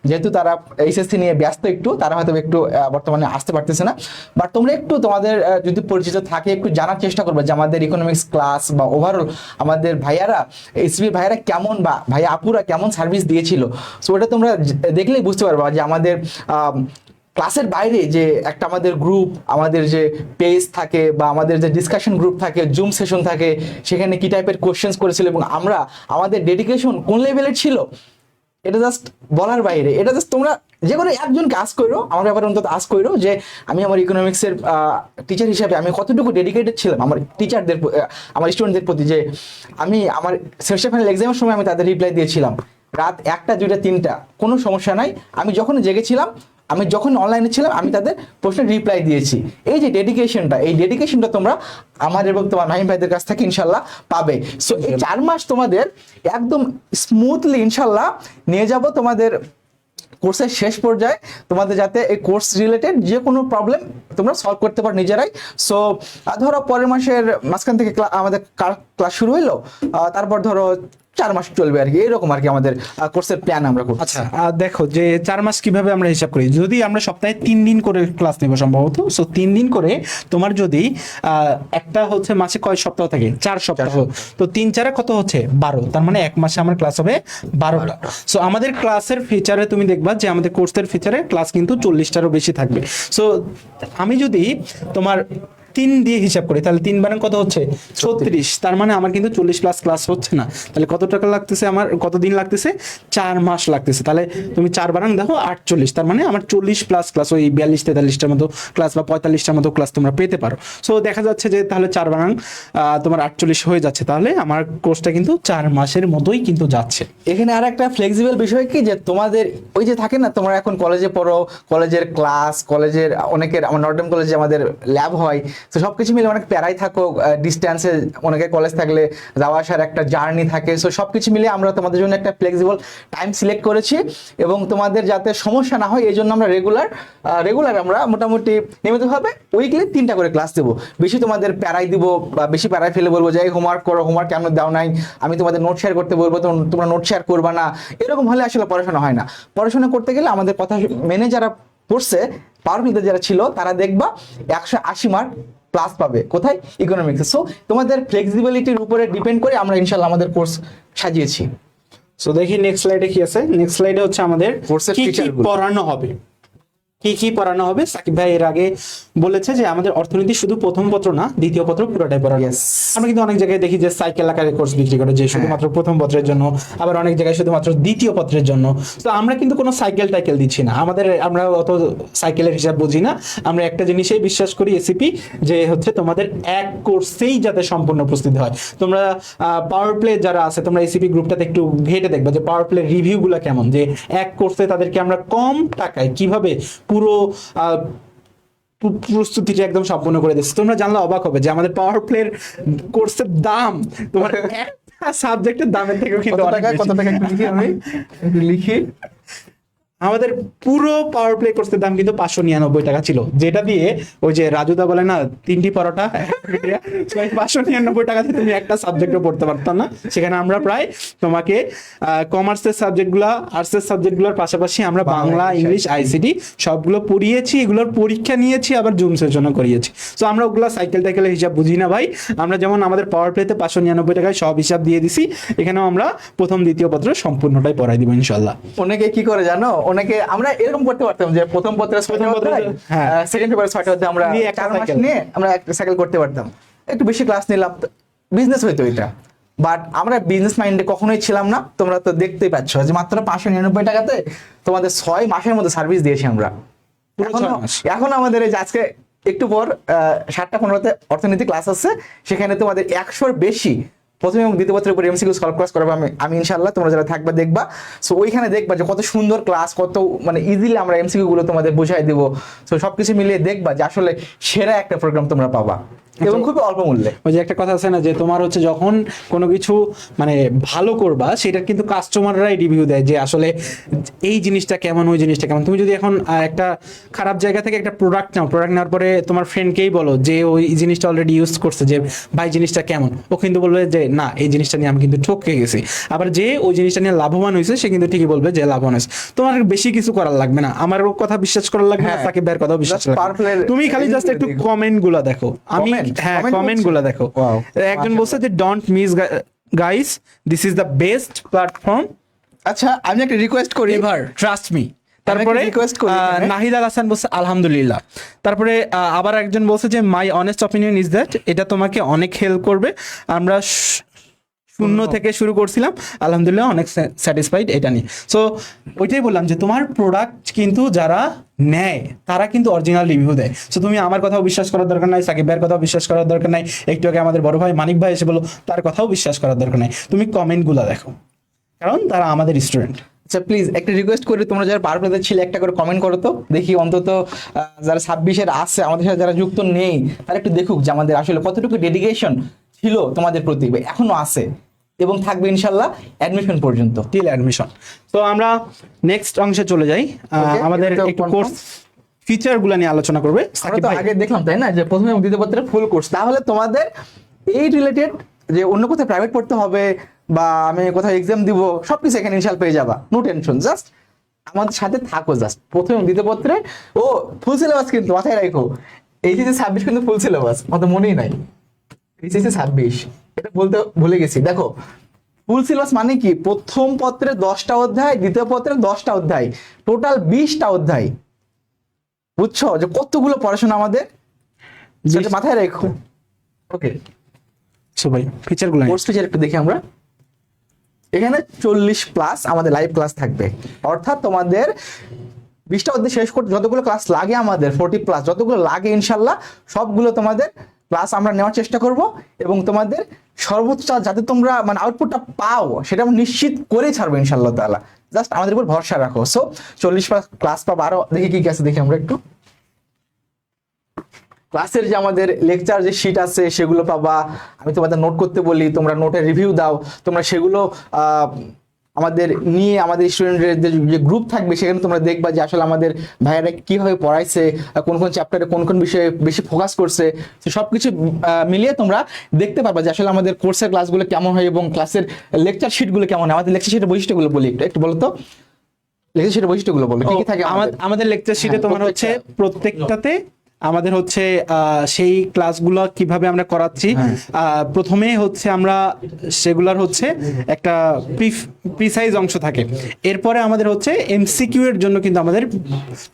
যেহেতু তারা এইচএসসি নিয়ে ব্যস্ত একটু, তারা হয়তো একটু বর্তমানে আসতে পারতেছে না। বাট তোমরা একটু তোমাদের যদি পরিচিত থাকে একটু জানার চেষ্টা করবে যে আমাদের ইকোনমিক্স ক্লাস বা ওভারঅল আমাদের ভাইয়ারা, এসবি ভাইয়ারা কেমন, বা ভাইয়া আপুরা কেমন সার্ভিস দিয়েছিল। সো ওটা তোমরা দেখলেই বুঝতে পারবা যে আমাদের ক্লাসের বাইরে যে একটা আমাদের গ্রুপ, আমাদের যে পেজ থাকে বা আমাদের যে ডিসকাশন গ্রুপ থাকে, জুম সেশন থাকে, সেখানে কি টাইপের কোশ্চেন্স করেছিল এবং আমাদের ডেডিকেশন কোন লেভেলের ছিল, এটা জাস্ট বলার বাইরে। এটা জাস্ট তোমরা যে কোনো একজনকে আস্ক করো, আমার ব্যাপারে অন্তত আস্ক করো যে আমি আমার ইকোনমিক্সের টিচার হিসাবে আমি কতটুকু ডেডিকেটেড ছিলাম আমার টিচারদের, আমার স্টুডেন্টদের প্রতি। যে আমি আমার সেমিস্টার ফাইনাল এক্সামের সময় আমি তাদের রিপ্লাই দিয়েছিলাম রাত 1টা 2টা 3টা, কোনো সমস্যা নাই। আমি যখন জেগেছিলাম, আমি যখন অনলাইনে ছিলাম, আমি তাদের প্রশ্নের রিপ্লাই দিয়েছি। এই যে ডেডিকেশনটা তোমরা আমার এবং তোমার নাহিম ভাইদের কাছ থেকে ইনশাল্লাহ পাবে। সো এই 4 মাস তোমাদের একদম স্মুথলি ইনশাল্লাহ নিয়ে যাব তোমাদের কোর্সের শেষ পর্যায়ে, তোমাদের যাতে এই কোর্স রিলেটেড যে কোনো প্রবলেম তোমরা সলভ করতে পারো নিজেরাই। সো ধরো পরের মাসের মাঝখান থেকে আমাদের ক্লাস শুরু হইলো, তারপর ধরো 4 মাস চলবে আর কি, এরকম আর কি আমাদের কোর্সের প্ল্যান আমরা করছি। আচ্ছা দেখো যে 4 মাস কিভাবে আমরা হিসাব করি, যদি আমরা সপ্তাহে 3 দিন করে ক্লাস নেব সম্ভবত। সো 3 দিন করে তোমার যদি একটা হচ্ছে মাসে কয় সপ্তাহ থাকে, 4 সপ্তাহ, তো 3 4 কত হচ্ছে 12, তার মানে এক মাসে আমার ক্লাস হবে 12টা। সো আমাদের ক্লাসের ফিচারে তুমি দেখবা যে আমাদের কোর্সের ফিচারে ক্লাস কিন্তু 40টারও বেশি থাকবে। সো আমি যদি তোমার 3 দিয়ে হিসাব করি তাহলে 3 বারাং কত হচ্ছে 36, তার মানে আমার কিন্তু 40 প্লাস ক্লাস হচ্ছে না। তাহলে কত টাকা লাগতেছে, আমার কত দিন লাগতেছে, 4 মাস লাগতেছে। তাহলে তুমি 4 বারাং দেখো 48, তার মানে আমার 40 প্লাস ক্লাস, ওই 42 43টার মতো ক্লাস বা 45টার মতো ক্লাস তোমরা পেতে পারো। সো দেখা যাচ্ছে যে তাহলে 4 বারাং তোমার 48 হয়ে যাচ্ছে, তাহলে আমার কোর্সটা কিন্তু 4 মাসের মতোই কিন্তু যাচ্ছে। এখানে আর একটা ফ্লেক্সিবল বিষয় কি, যে তোমাদের ওই যে থাকে না, তোমরা এখন কলেজে পড়ো, কলেজের ক্লাস, কলেজের অনেকের, আমার নর্ডেম কলেজে আমাদের ল্যাব হয়, তো সবকিছু মিলে অনেক প্যারাই থাকো, ডিস্টেন্সে অনেকের কলেজ থাকলে যাওয়া আসার একটা জার্নি থাকে। সো সবকিছু মিলে আমরা তোমাদের জন্য একটা ফ্লেক্সিবল টাইম সিলেক্ট করেছি, এবং তোমাদের যাতে সমস্যা না হয় এই জন্য আমরা রেগুলার আমরা মোটামুটি নিয়মিতভাবে উইকলি 3টা করে ক্লাস দেবো। বেশি তোমাদের প্যারাই দিব বা বেশি প্যারাই ফেলে বলবো যে হোমওয়ার্ক করো, হোমওয়ার্ক কেন দাও নাই, আমি তোমাদের নোট শেয়ার করতে বলবো, তোমরা নোট শেয়ার করবা না, এরকম হলে আসলে পড়াশোনা হয় না। পড়াশোনা করতে গেলে আমাদের কথা মেনে যারা কোর্সে পাওয়ার প্লেতে যারা ছিল তারা দেখবা 180 মার্ক প্লাস পাবে। কোথায়? ইকোনমিক্সে। সো তোমাদের ফ্লেক্সিবিলিটির উপরে ডিপেন্ড করে আমরা ইনশাল্লাহ আমাদের কোর্স সাজিয়েছি। সো দেখি নেক্সট স্লাইডে কি আছে। নেক্সট স্লাইডে হচ্ছে আমাদের কোর্সের কি কি ফিচারগুলো। পড়ানো হবে। কি কি পড়ানো হবে সাকিব ভাই এর আগে বলেছে যে আমাদের অর্থনীতি শুধু প্রথম পত্র না, দ্বিতীয় পত্র পুরোটাই পড়ানো হবে। Yes. আমরা কিন্তু অনেক জায়গায় দেখি যে সাইকেল আকারে কোর্স বিক্রি করে, যে শুধুমাত্র প্রথম পত্রের জন্য, আবার অনেক জায়গায় শুধুমাত্র দ্বিতীয় পত্রের জন্য। তো আমরা কিন্তু কোনো সাইকেল টাইকেল দিচ্ছি না, আমরা অত সাইকেলের হিসাব বুঝি না। আমরা একটা জিনিসেই বিশ্বাস করি এসিপি, যে হচ্ছে তোমাদের এক কোর্সেই যাতে সম্পূর্ণ প্রস্তুতি হয়। তোমরা পাওয়ার প্লে যারা আছে, তোমরা এসিপি গ্রুপটাতে একটু ঘেটে দেখবে যে পাওয়ার প্লে রিভিউগুলো কেমন, যে এক কোর্সে তাদেরকে আমরা কম টাকায় কিভাবে পুরো প্রস্তুতিটা একদম সম্পূর্ণ করে দিচ্ছে। তোমরা জানলে অবাক হবে যে আমাদের পাওয়ার প্লের কোর্সের দাম তোমার একটা সাবজেক্টের দামের থেকেও কিন্তু কত অনেক টাকা বেশি। একটু লিখি আমি, একটু লিখি। আমাদের পুরো পাওয়ার প্লে কোর্সের দাম কিন্তু 599 টাকা ছিল, যেটা দিয়ে ওই যে রাজুদা বলে না 3টি পরোটা 599 টাকাতে তুমি একটা সাবজেক্টও পড়তে পারতাম না। সেখানে আমরা প্রায় তোমাকে কমার্সের সাবজেক্টগুলো, আর্টসের সাবজেক্টগুলোর পাশাপাশি আমরা বাংলা, ইংলিশ, আইসিটি সবগুলো পড়িয়েছি, এগুলোর পরীক্ষা নিয়েছি, আবার জুম সেশনও করিয়েছি। তো আমরা ওগুলো সাইকেল টাইকেলের হিসাব বুঝি না ভাই। আমরা যেমন আমাদের পাওয়ার প্লেতে 599 টাকায় সব হিসাব দিয়ে দিছি, এখানেও আমরা প্রথম দ্বিতীয় পত্র সম্পূর্ণটাই পড়াই দিব ইনশাল্লাহ। অনেকে কি করে জানো, অনেকে আমরা এরকম করতে পারতাম যে প্রথম পত্রে 6টা অধ্যায়, হ্যাঁ। সেকেন্ড পেপারে 6টা অধ্যায়, আমরা নিয়ে একটা 4 মাস cycle। নিয়ে আমরা একটা সাইকেল করতে পারতাম। একটু বেশি ক্লাস নিলাম, বিজনেস হইতো এটা। বাট আমরা বিজনেস মাইন্ডে কখনোই ছিলাম না। তোমরা তো দেখতেই পাচ্ছ যে মাত্র 599 টাকাতে তোমাদের 6 মাসের মধ্যে সার্ভিস দিয়েছি আমরা। পুরো এখনো 6 মাস। এখন আমাদের এই যে আজকে একটু পর 7টা 15তে অর্থনীতি ক্লাস আছে, সেখানে তোমাদের 100-র বেশি প্রথম এবং দ্বিতীয় পত্রের উপর এমসিকিউ সলভ ক্লাস করাবো আমি ইনশাআল্লাহ। তোমরা যারা থাকবে দেখবা, সো ওইখানে দেখবা যে কত সুন্দর ক্লাস, কত মানে ইজিলি আমরা এমসিকিউ গুলো তোমাদের বুঝাই দিব। সো সবকিছু মিলিয়ে দেখবা যে আসলে সেরা একটা প্রোগ্রাম তোমরা পাবা এবং খুবই অল্প মূল্যে। ওই যে একটা কথা আছে না, যে তোমার হচ্ছে যখন কোনো কিছু মানে ভালো করবা, সেটা কিন্তু কাস্টমাররাই রিভিউ দেয় যে আসলে এই জিনিসটা কেমন, ওই জিনিসটা কেমন। তুমি যদি এখন একটা খারাপ জায়গা থেকে একটা প্রোডাক্ট নাও, প্রোডাক্ট নেওয়ার পরে তোমার ফ্রেন্ডকেই বলো যে ওই জিনিসটা অলরেডি ইউজ করছে, যে ভাই জিনিসটা কেমন, ও কিন্তু বলবে যে না এই জিনিসটা নিয়ে আমি কিন্তু ঠকে গেছি। আবার যে ওই জিনিসটা নিয়ে লাভবান হয়েছে, সে কিন্তু ঠিকই বলবে যে লাভবান হয়েছে। তোমার বেশি কিছু করার লাগবে না, আমার কথা বিশ্বাস করার লাগবে না, হ্যাঁ। সাকিব ভাইয়ের কথা বিশ্বাস Just লাগবে powerful না। এর তুমি খালি জাস্ট একটু দেখো। কমেন্ট গুলা দেখো। আমি Comment? হ্যাঁ Comment কমেন্ট হচ্ছে? গুলা দেখো। Wow. একজন বলছে যে don't miss guys, this is the best platform আচ্ছা, আমি একটা রিকোয়েস্ট করি। Ever, trust me. তারপরে request করি এখানে। নাহিদ আল হাসান বলছে আলহামদুলিল্লাহ। তারপরে আবার একজন বলছে যে মাই অনেস্ট অপিনিয়ন ইজ দ্যাট, এটা তোমাকে অনেক হেল্প করবে। আমরা শূন্য থেকে শুরু করছিলাম, আলহামদুলিল্লাহ অনেক স্যাটিসফাইড এটা নিয়ে। সো ওইটাই বললাম যে তোমার প্রোডাক্ট কিন্তু যারা নেয় তারা কিন্তু অরিজিনাল রিভিউ দেয়। সো তুমি আমার কথাও বিশ্বাস করার দরকার নাই, সাকিব ভাইয়ের কথাও বিশ্বাস করার দরকার নাই, একটু আগে আমাদের বড় ভাই মানিক ভাই এসে বলো তার কথাও বিশ্বাস করার দরকার নাই। তুমি কমেন্টগুলো দেখো, কারণ তারা আমাদের স্টুডেন্ট। আচ্ছা প্লিজ একটা রিকোয়েস্ট করি, তোমরা যারা পাওয়ার প্লেতে ছিলে একটা করে কমেন্ট করো তো, দেখি অন্তত যারা 26-এর আছে আমাদের সাথে, যারা যুক্ত নেই তারা একটু দেখুক যে আমাদের আসলে কতটুকু ডেডিকেশন ছিল তোমাদের প্রতি, এখনো আছে এবং থাকবে ইনশাল্লাহ অ্যাডমিশন পর্যন্ত। Till admission. তো আমরা নেক্সট অংশে চলে যাই। আমাদের এটা একটু confirm? কোর্স ফিচারগুলো নিয়ে আলোচনা করবে আমরা সাকিব তো ভাই। আগে দেখলাম তাই না, যে প্রথমে এবং দ্বিতীয় পত্রের ফুল কোর্স। তাহলে তোমাদের এই রিলেটেড যে অন্য কোথাও প্রাইভেট পড়তে হবে বা আমি কোথাও এক্সাম দিব, সবকিছু এখানে ইনশাল পেয়ে যাবা, নো টেনশন। জাস্ট আমাদের সাথে থাকো, জাস্ট প্রথম এবং দ্বিতীয় পত্রে। ও ফুল সিলেবাস কিন্তু মাথায় রাখো, এইচএসসি 26 কিন্তু ফুল সিলেবাস, আমাদের মনেই নাই এইচএসসি 26, এটা বলতে ভুলে গেছি। দেখো ফুল সিলেবাস মানে কি, প্রথম পত্রে 10টা অধ্যায়, দ্বিতীয় পত্রে 10টা অধ্যায়, টোটাল 20টা অধ্যায়। বুঝছো যে কতগুলো পড়াশোনা আমাদের, সেটা মাথায় রেখো। ওকে, সো ভাই ফিচারগুলো কোর্স ফিচার একটু দেখি আমরা। এখানে 40+ আমাদের লাইভ ক্লাস থাকবে, অর্থাৎ তোমাদের 20টা অধ্যায় শেষ করতে যতগুলো ক্লাস লাগে, আমাদের 40+ যতগুলো লাগে ইনশাল্লাহ সবগুলো তোমাদের ক্লাস আমরা নেওয়ার চেষ্টা করব এবং তোমাদের সর্বোচ্চ যাতে তোমরা মানে আউটপুটটা পাও সেটা আমরা নিশ্চিত করে ছাড়বো ইনশাল্লাহ তাআলা। জাস্ট আমাদের উপর ভরসা রাখো। সো 40+ ক্লাস পাবো। আরো দেখি কি কি আছে, দেখি আমরা একটু। ক্লাসের যে আমাদের লেকচার যে শিট আছে সেগুলো পাবা, আমি তোমাদের নোট করতে বলি, তোমরা নোটের রিভিউ দাও, তোমরা সেগুলো আমাদের নিয়ে আমাদের স্টুডেন্টদের যে গ্রুপ থাকবে সেখানে তোমরা দেখবা যে আসলে আমাদের ভাইয়ারা কিভাবে পড়াইছে, কোন কোন চ্যাপ্টারে কোন কোন বিষয়ে বেশি ফোকাস করছে। তো সবকিছু মিলিয়ে তোমরা দেখতে পারবা যে আসলে আমাদের কোর্সের ক্লাসগুলো কেমন হয় এবং ক্লাসের লেকচার শিটগুলো কেমন হয়। আমাদের লেকচার শিটের বৈশিষ্ট্যগুলো বলি একটু একটু বলো তো। লেকচার শিটের বৈশিষ্ট্যগুলো বলো, কি কি থাকে আমাদের? আমাদের লেকচার শিটে হ্যাঁ, তোমার হচ্ছে প্রত্যেকটাতে আমাদের হচ্ছে সেই ক্লাসগুলো কিভাবে আমরা করাচ্ছি। প্রথমে হচ্ছে আমরা সেগুলার হচ্ছে একটা প্রিসাইজ অংশ থাকে, এরপরে আমাদের হচ্ছে এমসিকিউ এর জন্য কিন্তু আমাদের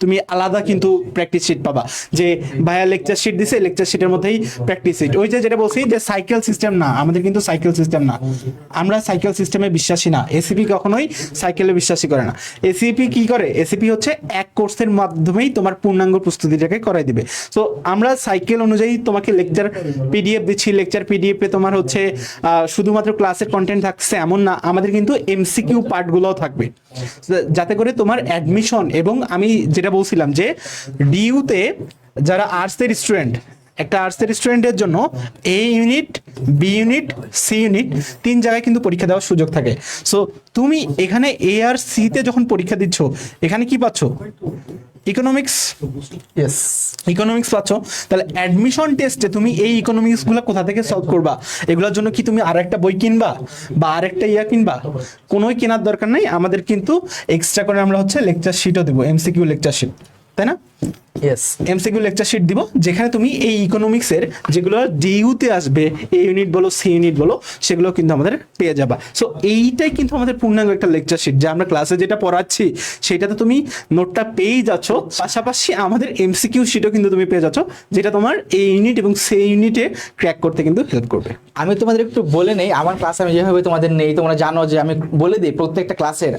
তুমি আলাদা কিন্তু প্র্যাকটিস শিট পাবা, যে ভাইয়া লেকচার শিট দিছে, লেকচার শিটের মধ্যেই প্র্যাকটিস শিট। ওই যে যেটা বলছি যে সাইকেল সিস্টেম না, আমাদের কিন্তু সাইকেল সিস্টেম না, আমরা সাইকেল সিস্টেমে বিশ্বাসী না। এসিপি কখনোই সাইকেলে বিশ্বাসী করে না। এসিপি কি করে? এসিপি হচ্ছে এক কোর্সের মাধ্যমেই তোমার পূর্ণাঙ্গ প্রস্তুতিটাকে করাই দিবে। সো আমরা সাইকেল অনুযায়ী তোমাকে লেকচার পিডিএফ দিচ্ছি, লেকচার পিডিএফ এ তোমার হচ্ছে শুধুমাত্র ক্লাসের কন্টেন্ট থাকছে এমন না, আমাদের কিন্তু এমসিকিউ পার্টগুলোও থাকবে, যাতে করে তোমার অ্যাডমিশন। এবং আমি যেটা বলছিলাম যে ডিইউতে যারা আর্টসের স্টুডেন্ট, একটা আর্টসের স্টুডেন্টের জন্য A unit, B unit, C unit 3 জায়গায় কিন্তু পরীক্ষা দেওয়ার সুযোগ থাকে। সো তুমি এখানে এ আর সি তে যখন পরীক্ষা দিচ্ছ, এখানে কি পাচ্ছ? ইকোনমিক্স। ইয়েস, ইকোনমিক্স পাচ্ছ। তাহলে অ্যাডমিশন টেস্টে তুমি এই ইকোনমিক্স গুলো কোথা থেকে সলভ করবা? এগুলোর জন্য কি তুমি আর একটা বই কিনবা বা আর একটা কিনবা? কোনোই কেনার দরকার নাই। আমাদের কিন্তু এক্সট্রা করে আমরা হচ্ছে লেকচার শিটও দেবো, এমসিকিউ লেকচার শিট, তাই না? ইয়েস, এমসিকিউ লেকচার শিট দিব, যেখানে তুমি এই ইকোনমিক্সের যেগুলো ডিইউতে আসবে, এ ইউনিট বলো, সি ইউনিট বলো, সেগুলো কিন্তু আমাদের পেয়ে যাবা। সো এইটাই কিন্তু আমাদের পূর্ণাঙ্গ একটা লেকচার শিট, যে আমরা ক্লাসে যেটা পড়াচ্ছি সেটাতে তুমি নোটটা পেয়েই যাচ্ছ, পাশাপাশি আমাদের এমসিকিউ শিটও কিন্তু তুমি পেয়ে যাচ্ছ, যেটা তোমার এ ইউনিট এবং সি ইউনিটে ক্র্যাক করতে কিন্তু হেল্প করবে। আমি তোমাদের একটু বলে নেই আমার ক্লাসে আমি যেভাবে তোমাদের নেই, তোমরা জানো যে আমি বলে দিই প্রত্যেকটা ক্লাসের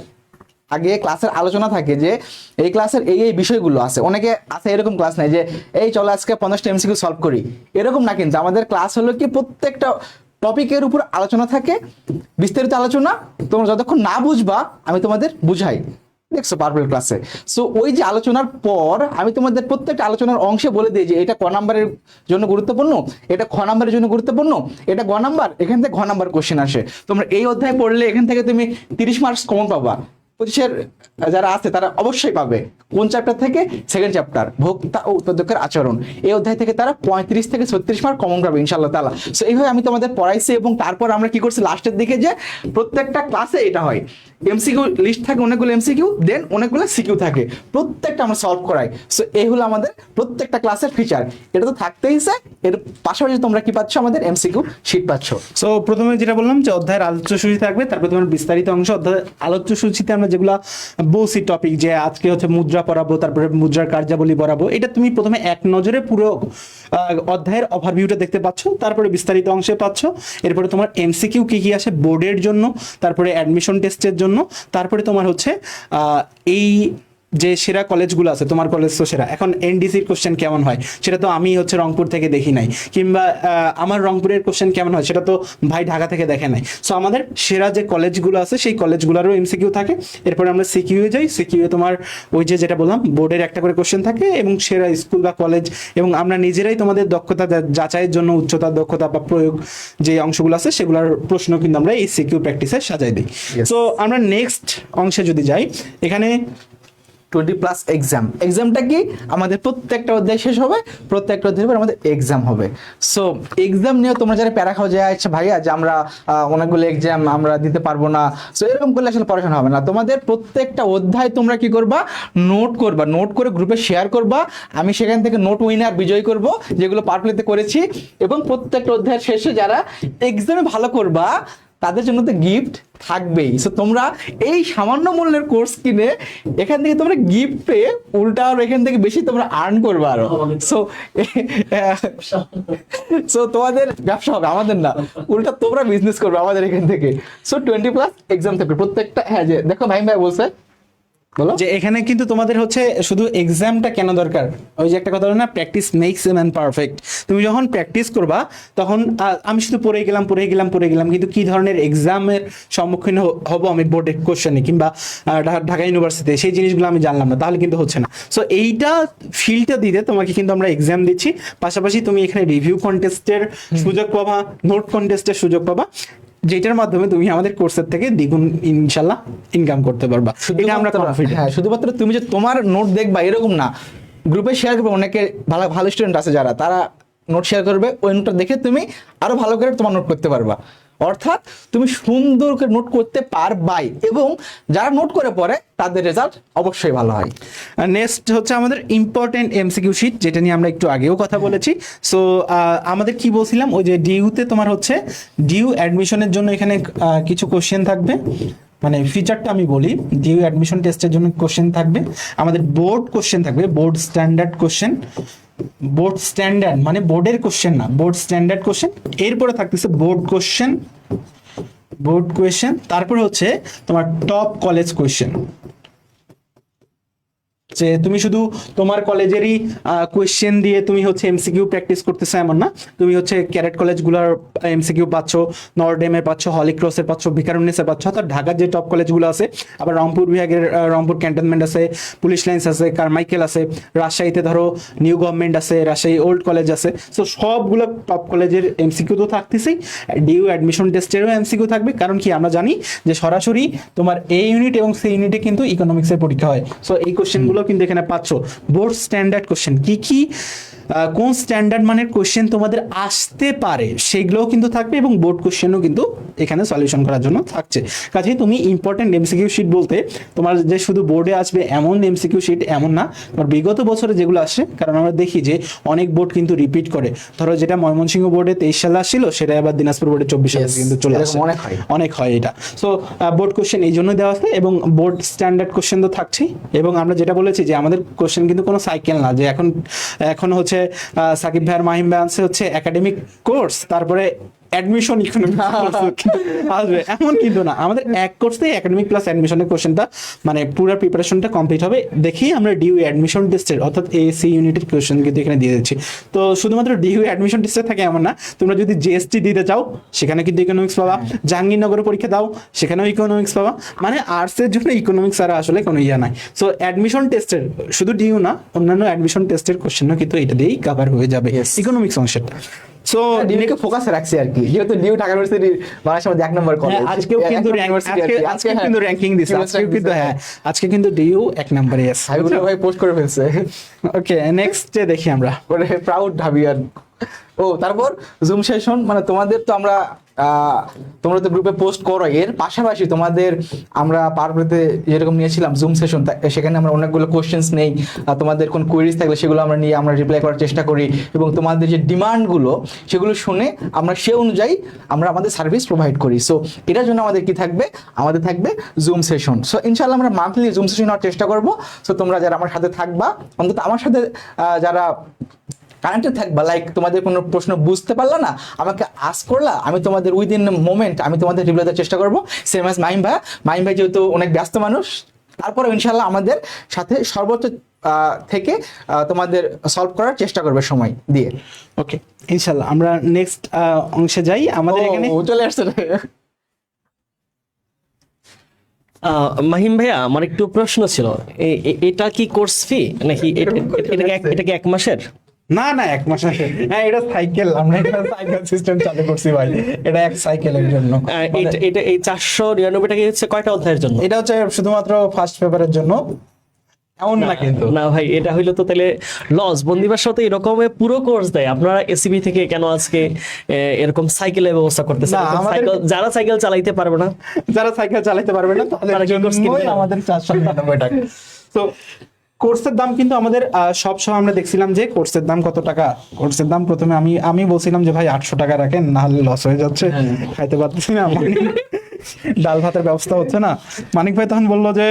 আগে ক্লাসের আলোচনা থাকে যে এই ক্লাসের এই এই বিষয়গুলো আছে। অনেকে আছে এরকম ক্লাস নেই যে এই চলো আজকে 50টা এমসিকিউ সলভ করি, এরকম না। কিন্তু আমাদের ক্লাস হলো কি প্রত্যেকটা টপিকের উপর আলোচনা থাকে, বিস্তারিত আলোচনা। তোমরা যতক্ষণ না বুঝবা আমি তোমাদের বুঝাই, দেখছো পারফেক্ট ক্লাসে। সো ওই যে আলোচনার পর আমি তোমাদের প্রত্যেকটা আলোচনার অংশে বলে দিই যে এটা ক নাম্বারের জন্য গুরুত্বপূর্ণ, এটা খ নাম্বারের জন্য গুরুত্বপূর্ণ, এটা গ নাম্বার, এখান থেকে ঘ নাম্বার কোশ্চেন আসে। তোমরা এই অধ্যায় পড়লে এখান থেকে তুমি 30 মার্কস কমন পাবা। 25-এর যারা আছে তারা অবশ্যই পাবে। কোন চ্যাপ্টার থেকে? সেকেন্ড চ্যাপ্টার, ভোক্তা ও উৎপাদকের আচরণ। এই অধ্যায় থেকে তারা 35 থেকে 36 মার্ক কমন পাবে ইনশাআল্লাহ তাআলা। সো এইভাবে আমি তোমাদের পড়াইছি, এবং তারপর আমরা কি করছি লাস্টের দিকে যে প্রত্যেকটা ক্লাসে এটা হয়, এমসিকিউ লিস্ট থাকে, অনেকগুলো এমসিকিউ, দেন অনেকগুলো সিকিউ থাকে, প্রত্যেকটা আমরা সলভ করাই। সো এই হলো আমাদের প্রত্যেকটা ক্লাসের ফিচার। এটা তো থাকতেই চাই, এর পাশাপাশি তোমরা কি পাচ্ছ? আমাদের এমসিকিউ শিট পাচ্ছ। সো প্রথমে যেটা বললাম যে অধ্যায়ের আলোচ্যসূচি থাকবে, তারপর তোমার বিস্তারিত অংশ। অধ্যায়ের আলোচ্যসূচিতে আমরা যেগুলো বলছি টপিক, যে আজকে হচ্ছে মুদ্রা পড়াবো, তারপরে মুদ্রার কার্যাবলী পড়াবো, এটা তুমি প্রথমে এক নজরে পুরো অধ্যায়ের ওভারভিউটা দেখতে পাচ্ছ, তারপরে বিস্তারিত অংশে পাচ্ছ। এরপরে তোমার এমসিকিউ কি কি আসে বোর্ডের জন্য, তারপরে অ্যাডমিশন টেস্টের জন্য, তারপরে তোমার হচ্ছে এই যে সেরা কলেজগুলো আছে, তোমার কলেজ তো সেরা। এখন এনডিসির কোশ্চেন কেমন হয় সেটা তো আমি হচ্ছে রংপুর থেকে দেখি নাই, কিংবা আমার রংপুরের কোশ্চেন কেমন হয় সেটা তো ভাই ঢাকা থেকে দেখে নাই। সো আমাদের সেরা যে কলেজগুলো আছে সেই কলেজগুলোরও এমসিকিউ থাকে। এরপরে আমরা সিকিউ যাই, সিকিউ তোমার ওই যে যেটা বললাম বোর্ডের একটা করে কোশ্চেন থাকে, এবং সেরা স্কুল বা কলেজ, এবং আমরা নিজেরাই তোমাদের দক্ষতা যাচাইয়ের জন্য উচ্চতার দক্ষতা বা প্রয়োগ যে অংশগুলো আছে সেগুলোর প্রশ্ন কিন্তু আমরা এই সিকিউ প্র্যাকটিসে সাজাই দিই। সো আমরা নেক্সট অংশে যদি যাই, এখানে 20+ এক্সাম। এক্সামটা কি? আমাদের প্রত্যেকটা অধ্যায় শেষ হবে, প্রত্যেকটা অধ্যায়ের পর আমাদের এক্সাম হবে। সো এক্সাম নিয়ে তোমরা যারা প্যারা খাওয়া যায়, আচ্ছা ভাইয়া যে আমরা অনেকগুলো এক্সাম আমরা দিতে পারবো না, সো এরকম করলে আসলে পড়াশোনা হবে না। তোমাদের প্রত্যেকটা অধ্যায় তোমরা কি করবা? নোট করবা, নোট করে গ্রুপে শেয়ার করবা। আমি সেখান থেকে নোট উইনার বিজয় করব, যেগুলো পারফেক্টলি করেছি। এবং প্রত্যেকটা অধ্যায়ের শেষে যারা এক্সামে ভালো করবা তাদের জন্য তো গিফট থাকবেই। সো তোমরা এই সামান্য মূল্যের কোর্স কিনে এখান থেকে তোমরা গিফট পেয়ে উল্টা আর এখান থেকে বেশি তোমরা আর্ন করবে আরো। সো তোমাদের ব্যবসা হবে, আমাদের না, উল্টা তোমরা বিজনেস করবে আমাদের এখান থেকে। সো 20+ এক্সাম থাকবে প্রত্যেকটা। হ্যাঁ, যে দেখো ভাই বলছে, বলো যে এখানে কিন্তু তোমাদের হচ্ছে শুধু এক্সামটা কেন দরকার, ওই যে একটা কথা বলে না, practice makes a man perfect. তুমি যখন প্র্যাকটিস করবা তখন আমি শুধু পড়ে গেলাম, কিন্তু কি ধরনের এক্সামের সম্মুখীন হব আমি বোর্ডের কোশ্চেনে কিংবা ঢাকা ইউনিভার্সিটিতে, সেই জিনিসগুলো আমি জানলাম না, তাহলে কিন্তু হচ্ছে না। সো এইটা ফিলটা দিতে তোমাকে কিন্তু আমরা এক্সাম দিচ্ছি, পাশাপাশি তুমি এখানে রিভিউ কন্টেস্টের সুযোগ পাবা, নোট কন্টেস্টের সুযোগ পাবা, যেটার মাধ্যমে তুমি আমাদের কোর্সের থেকে দ্বিগুণ ইনশাল্লাহ ইনকাম করতে পারবা। এটা আমরা কনফিডেন্ট। হ্যাঁ, শুধুমাত্র তুমি যে তোমার নোট দেখবা এরকম না, গ্রুপে শেয়ার করবে। অনেকে ভালো ভালো স্টুডেন্ট আছে যারা, তারা নোট শেয়ার করবে, ওই নোটটা দেখে তুমি আরো ভালো করে তোমার নোট করতে পারবা। অর্থাৎ তুমি সুন্দর করে নোট করতে পারবাই, এবং যারা নোট করে পড়ে তাদের রেজাল্ট অবশ্যই ভালো হয়। নেক্সট হচ্ছে আমাদের ইম্পর্টেন্ট এমসিকিউ শিট, যেটা নিয়ে আমরা একটু আগেও কথা বলেছি। সো আমাদের কি বলছিলাম, ওই যে ডিইউতে তোমার হচ্ছে ডিইউ অ্যাডমিশনের জন্য এখানে কিছু কোশ্চেন থাকবে, মানে ফিচারটা আমি বলি, ডিইউ অ্যাডমিশন টেস্টের জন্য কোশ্চেন থাকবে, আমাদের বোর্ড কোশ্চেন থাকবে, board standard question, board standard মানে বোর্ডের কোশ্চেন না, বোর্ড স্ট্যান্ডার্ড কোশ্চেন। এরপরে থাকতেছে বোর্ড কোশ্চেন, বোর্ড কোয়েশ্চেন, তারপরে হচ্ছে তোমার টপ কলেজ কোয়েশ্চেন, যে তুমি শুধু তোমার কলেজেরই কোয়েশ্চেন দিয়ে তুমি হচ্ছে এমসিকিউ প্র্যাকটিস করতেছো এমন না, তুমি হচ্ছে ক্যারেট কলেজগুলোর এমসিকিউ পাচ্ছ, নর্ডেমের পাচ্ছ, হলি ক্রসের পাচ্ছ, ভিকারুন্নিসের পাচ্ছ, অর্থাৎ ঢাকার যে টপ কলেজগুলো আছে, আবার রংপুর বিভাগের রংপুর ক্যান্টনমেন্ট আছে, পুলিশ লাইন্স আছে, কারমাইকেল আছে, রাজশাহীতে ধরো নিউ গভর্নমেন্ট আছে, রাজশাহী ওল্ড কলেজ আছে। সো সবগুলো টপ কলেজের এমসিকিউ তো থাকতেছেই, ডিইউ অ্যাডমিশন টেস্টেরও এমসিকিউ থাকবে। কারণ কি, আমরা জানি যে সরাসরি তোমার এ ইউনিট এবং সি ইউনিটে কিন্তু ইকোনমিক্সের পরীক্ষা হয়। সো এই কোশ্চেনগুলো কিন্তু এখানে পাচ্ছ। বোর্ড স্ট্যান্ডার্ড কোশ্চেন কি কি, কোন স্ট্যান্ডার্ড মানের কোশ্চেন তোমাদের আসতে পারে সেগুলোও কিন্তু থাকবে, এবং বোর্ড কোশ্চেনও কিন্তু এখানে সলিউশন করার জন্য থাকছে। কাজেই তুমি ইম্পর্টেন্ট এমসিকিউ শিট বলতে তোমার যে শুধু বোর্ডে আসবে এমন এমসিকিউ শিট এমন না, তোমার বিগত বছরে যেগুলো আসে, কারণ আমরা দেখি যে অনেক বোর্ড কিন্তু রিপিট করে। ধরো যেটা ময়মনসিংহ বোর্ডে 23 সালে আসছিল, সেটা আবার দিনাজপুর বোর্ডে 24 সালে কিন্তু চলে আসে, অনেক হয় এটা। সো বোর্ড কোশ্চেন এই জন্য দেওয়া আছে, এবং বোর্ড স্ট্যান্ডার্ড কোশ্চেন তো থাকছেই। এবং আমরা যেটা বলেছি যে আমাদের কোশ্চেন কিন্তু কোনো সাইকেল না, যে এখন হচ্ছে সাকিব ভাই আর মাহিম ভাই আনছে হচ্ছে একাডেমিক কোর্স, তারপরে অ্যাডমিশন ইকোনমিক্স আসবে, এমন কিন্তু না। আমাদের এক কোর্সে একাডেমিক প্লাস অ্যাডমিশনের কোশ্চেনটা মানে পুরো প্রিপারেশনটা কমপ্লিট হবে। দেখি আমরা ডিইউ অ্যাডমিশন টেস্টের অর্থাৎ এসি ইউনিটের কোশ্চেন কিন্তু এখানে দিয়ে দিচ্ছি। তো শুধুমাত্র ডিইউ অ্যাডমিশন টেস্টে থাকে এমন না, তোমরা যদি জিএসটি দিতে চাও সেখানে কিন্তু ইকোনমিক্স পাবা, জাহাঙ্গীরনগরের পরীক্ষা দাও সেখানেও ইকোনমিক্স পাবা, মানে আর্টসের জন্য ইকোনমিক্স আর আসলে কোনো ইয়া নাই। সো অ্যাডমিশন টেস্টের শুধু ডিইউ না, অন্যান্য অ্যাডমিশন টেস্টের কোশ্চেনও কিন্তু এটা দিয়েই কভার হয়ে যাবে ইকোনমিক্স অংশটা। সো ডিউকে ফোকাসে রাখছি আর কি, যেহেতু ডিউ ঢাকা ইউনিভার্সিটি বাংলাদেশের মধ্যে 1 নম্বর কলেজ। আজকেও কিন্তু আজকে কিন্তু র‍্যাঙ্কিং দিছে, আজকে কিন্তু হ্যাঁ, আজকে কিন্তু ডিইউ 1 নম্বরে আছে। হাবিবুল ভাই পোস্ট করে ফেলছে। ওকে, নেক্সট ডে দেখি আমরা, ওরে প্রাউড হাবিয়ান। ও তারপর জুম সেশন, মানে তোমাদের তো আমরা তোমরা তো গ্রুপে পোস্ট করো, এর পাশাপাশি তোমাদের আমরা পারপ্লেতে যেরকম নিয়েছিলাম জুম সেশন, সেখানে আমরা অনেকগুলো কোশ্চেন্স নেই, তোমাদের কোন কোয়েরিজ থাকলে সেগুলো আমরা নিয়ে আমরা রিপ্লাই করার চেষ্টা করি, এবং তোমাদের যে ডিমান্ডগুলো সেগুলো শুনে আমরা সে অনুযায়ী আমরা আমাদের সার্ভিস প্রোভাইড করি। সো এটার জন্য আমাদের কি থাকবে, আমাদের থাকবে জুম সেশন। সো ইনশাআল্লাহ আমরা মান্থলি জুম সেশন হওয়ার চেষ্টা করবো। সো তোমরা যারা আমার সাথে থাকবা, অন্তত আমার সাথে যারা কানেক্টেড থাকবা, লাইক তোমাদের কোনো প্রশ্ন বুঝতে পারলা না, আমাকে আস্ক করলা, আমি তোমাদের উইদিন মোমেন্ট আমি তোমাদের রিপ্লাই দেওয়ার চেষ্টা করবো। সেম অ্যাজ মাহিম ভাই যেহেতু অনেক ব্যস্ত মানুষ, তারপরে ইনশাল্লাহ আমাদের সাথে সর্বোচ্চ থেকে তোমাদের সলভ করার চেষ্টা করবে সময় দিয়ে। ওকে, ইনশাল্লাহ আমরা নেক্সট অংশে যাই। আমাদের এখানে চলে আসছে মাহিম ভাইয়া, আমার একটু প্রশ্ন ছিল, এটা কি কোর্স ফি নাকি এটা কি 1 মাসের? না না, 1 মাস আসে, হ্যাঁ এটা সাইকেল, আমরা এটা সাইকেল সিস্টেম চালু করছি ভাই, এটা এক সাইকেলের জন্য। এটা এই 499 টাকা হচ্ছে কয়টা অধ্যায়ের জন্য? এটা হচ্ছে শুধুমাত্র ফার্স্ট পেপারের জন্য, এমন না কিন্তু। না ভাই, এটা হইলো তো তাহলে লস। বন্দিবার সাথে এরকম পুরো কোর্স দেয়, আপনারা এসিবি থেকে কেন আজকে এরকম সাইকেলের ব্যবস্থা করতেছেন? যারা সাইকেল চালাইতে পারবে না, যারা সাইকেল চালাইতে পারবে না তাদের জন্য আমাদের 499 টাকা। তো কোর্সের দাম কিন্তু আমাদের সব সময় আমরা দেখছিলাম যে কোর্সের দাম কত টাকা। কোর্সের দাম প্রথমে আমি বলছিলাম যে ভাই 800 টাকা রাখেন, না হলে লস হয়ে যাচ্ছে, খাইতে পারতেছি না, ডাল ভাতের ব্যবস্থা হচ্ছে না। মানিক ভাই তখন বললো যে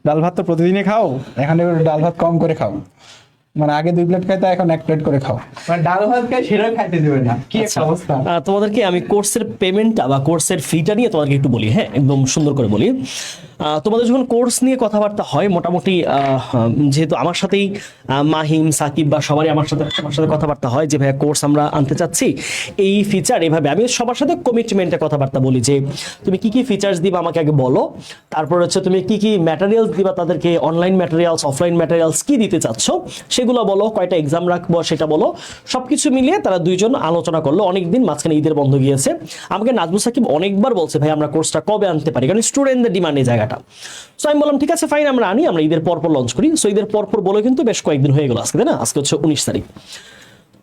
ডাল ভাত তো প্রতিদিনই খাও, এখানে ডাল ভাত কম করে খাও, মানে আগে 2 প্লেট খাইতে এখন 1 প্লেট করে খাও, মানে ডাল ভাত খাই সেটা খাইতে দেবে না। কি একটা অবস্থা। তোমাদেরকে আমি কোর্সের পেমেন্টটা বা কোর্সের ফিটা নিয়ে তোমাদেরকে একটু বলি, হ্যাঁ একদম সুন্দর করে বলি। তোমাদের যখন কোর্স নিয়ে কথাবার্তা হয়, মোটামুটি যেহেতু আমার সাথেই মাহিম, সাকিব বা সবারই আমার সাথে কথাবার্তা হয় যে ভাইয়া কোর্স আমরা আনতে চাচ্ছি, এই ফিচার এভাবে, আমি সবার সাথে কমিটমেন্টে কথাবার্তা বলি যে তুমি কি কি ফিচার্স দিবা আমাকে আগে বলো, তারপর হচ্ছে তুমি কি কি ম্যাটেরিয়ালস দিবা তাদেরকে, অনলাইন ম্যাটেরিয়ালস, অফলাইন ম্যাটেরিয়ালস কি দিতে চাচ্ছ সেগুলো বলো, কয়টা এক্সাম রাখবো সেটা বলো। সবকিছু মিলিয়ে তারা দুইজন আলোচনা করলো। অনেকদিন মাঝখানে ঈদের বন্ধ গিয়েছে, আমাকে নাজমুল সাকিব অনেকবার বলছে ভাই আমরা কোর্সটা কবে আনতে পারি, কারণ স্টুডেন্টদের ডিমান্ড এই জায়গাটা। সো আমি বললাম ঠিক আছে ফাইন, আমরা ঈদের পরপর লঞ্চ করি। সো ঈদের পরপর বলে কিন্তু বেশ কয়েকদিন হয়ে গেল আজকে, তাই না? আজকে হচ্ছে 19 তারিখ।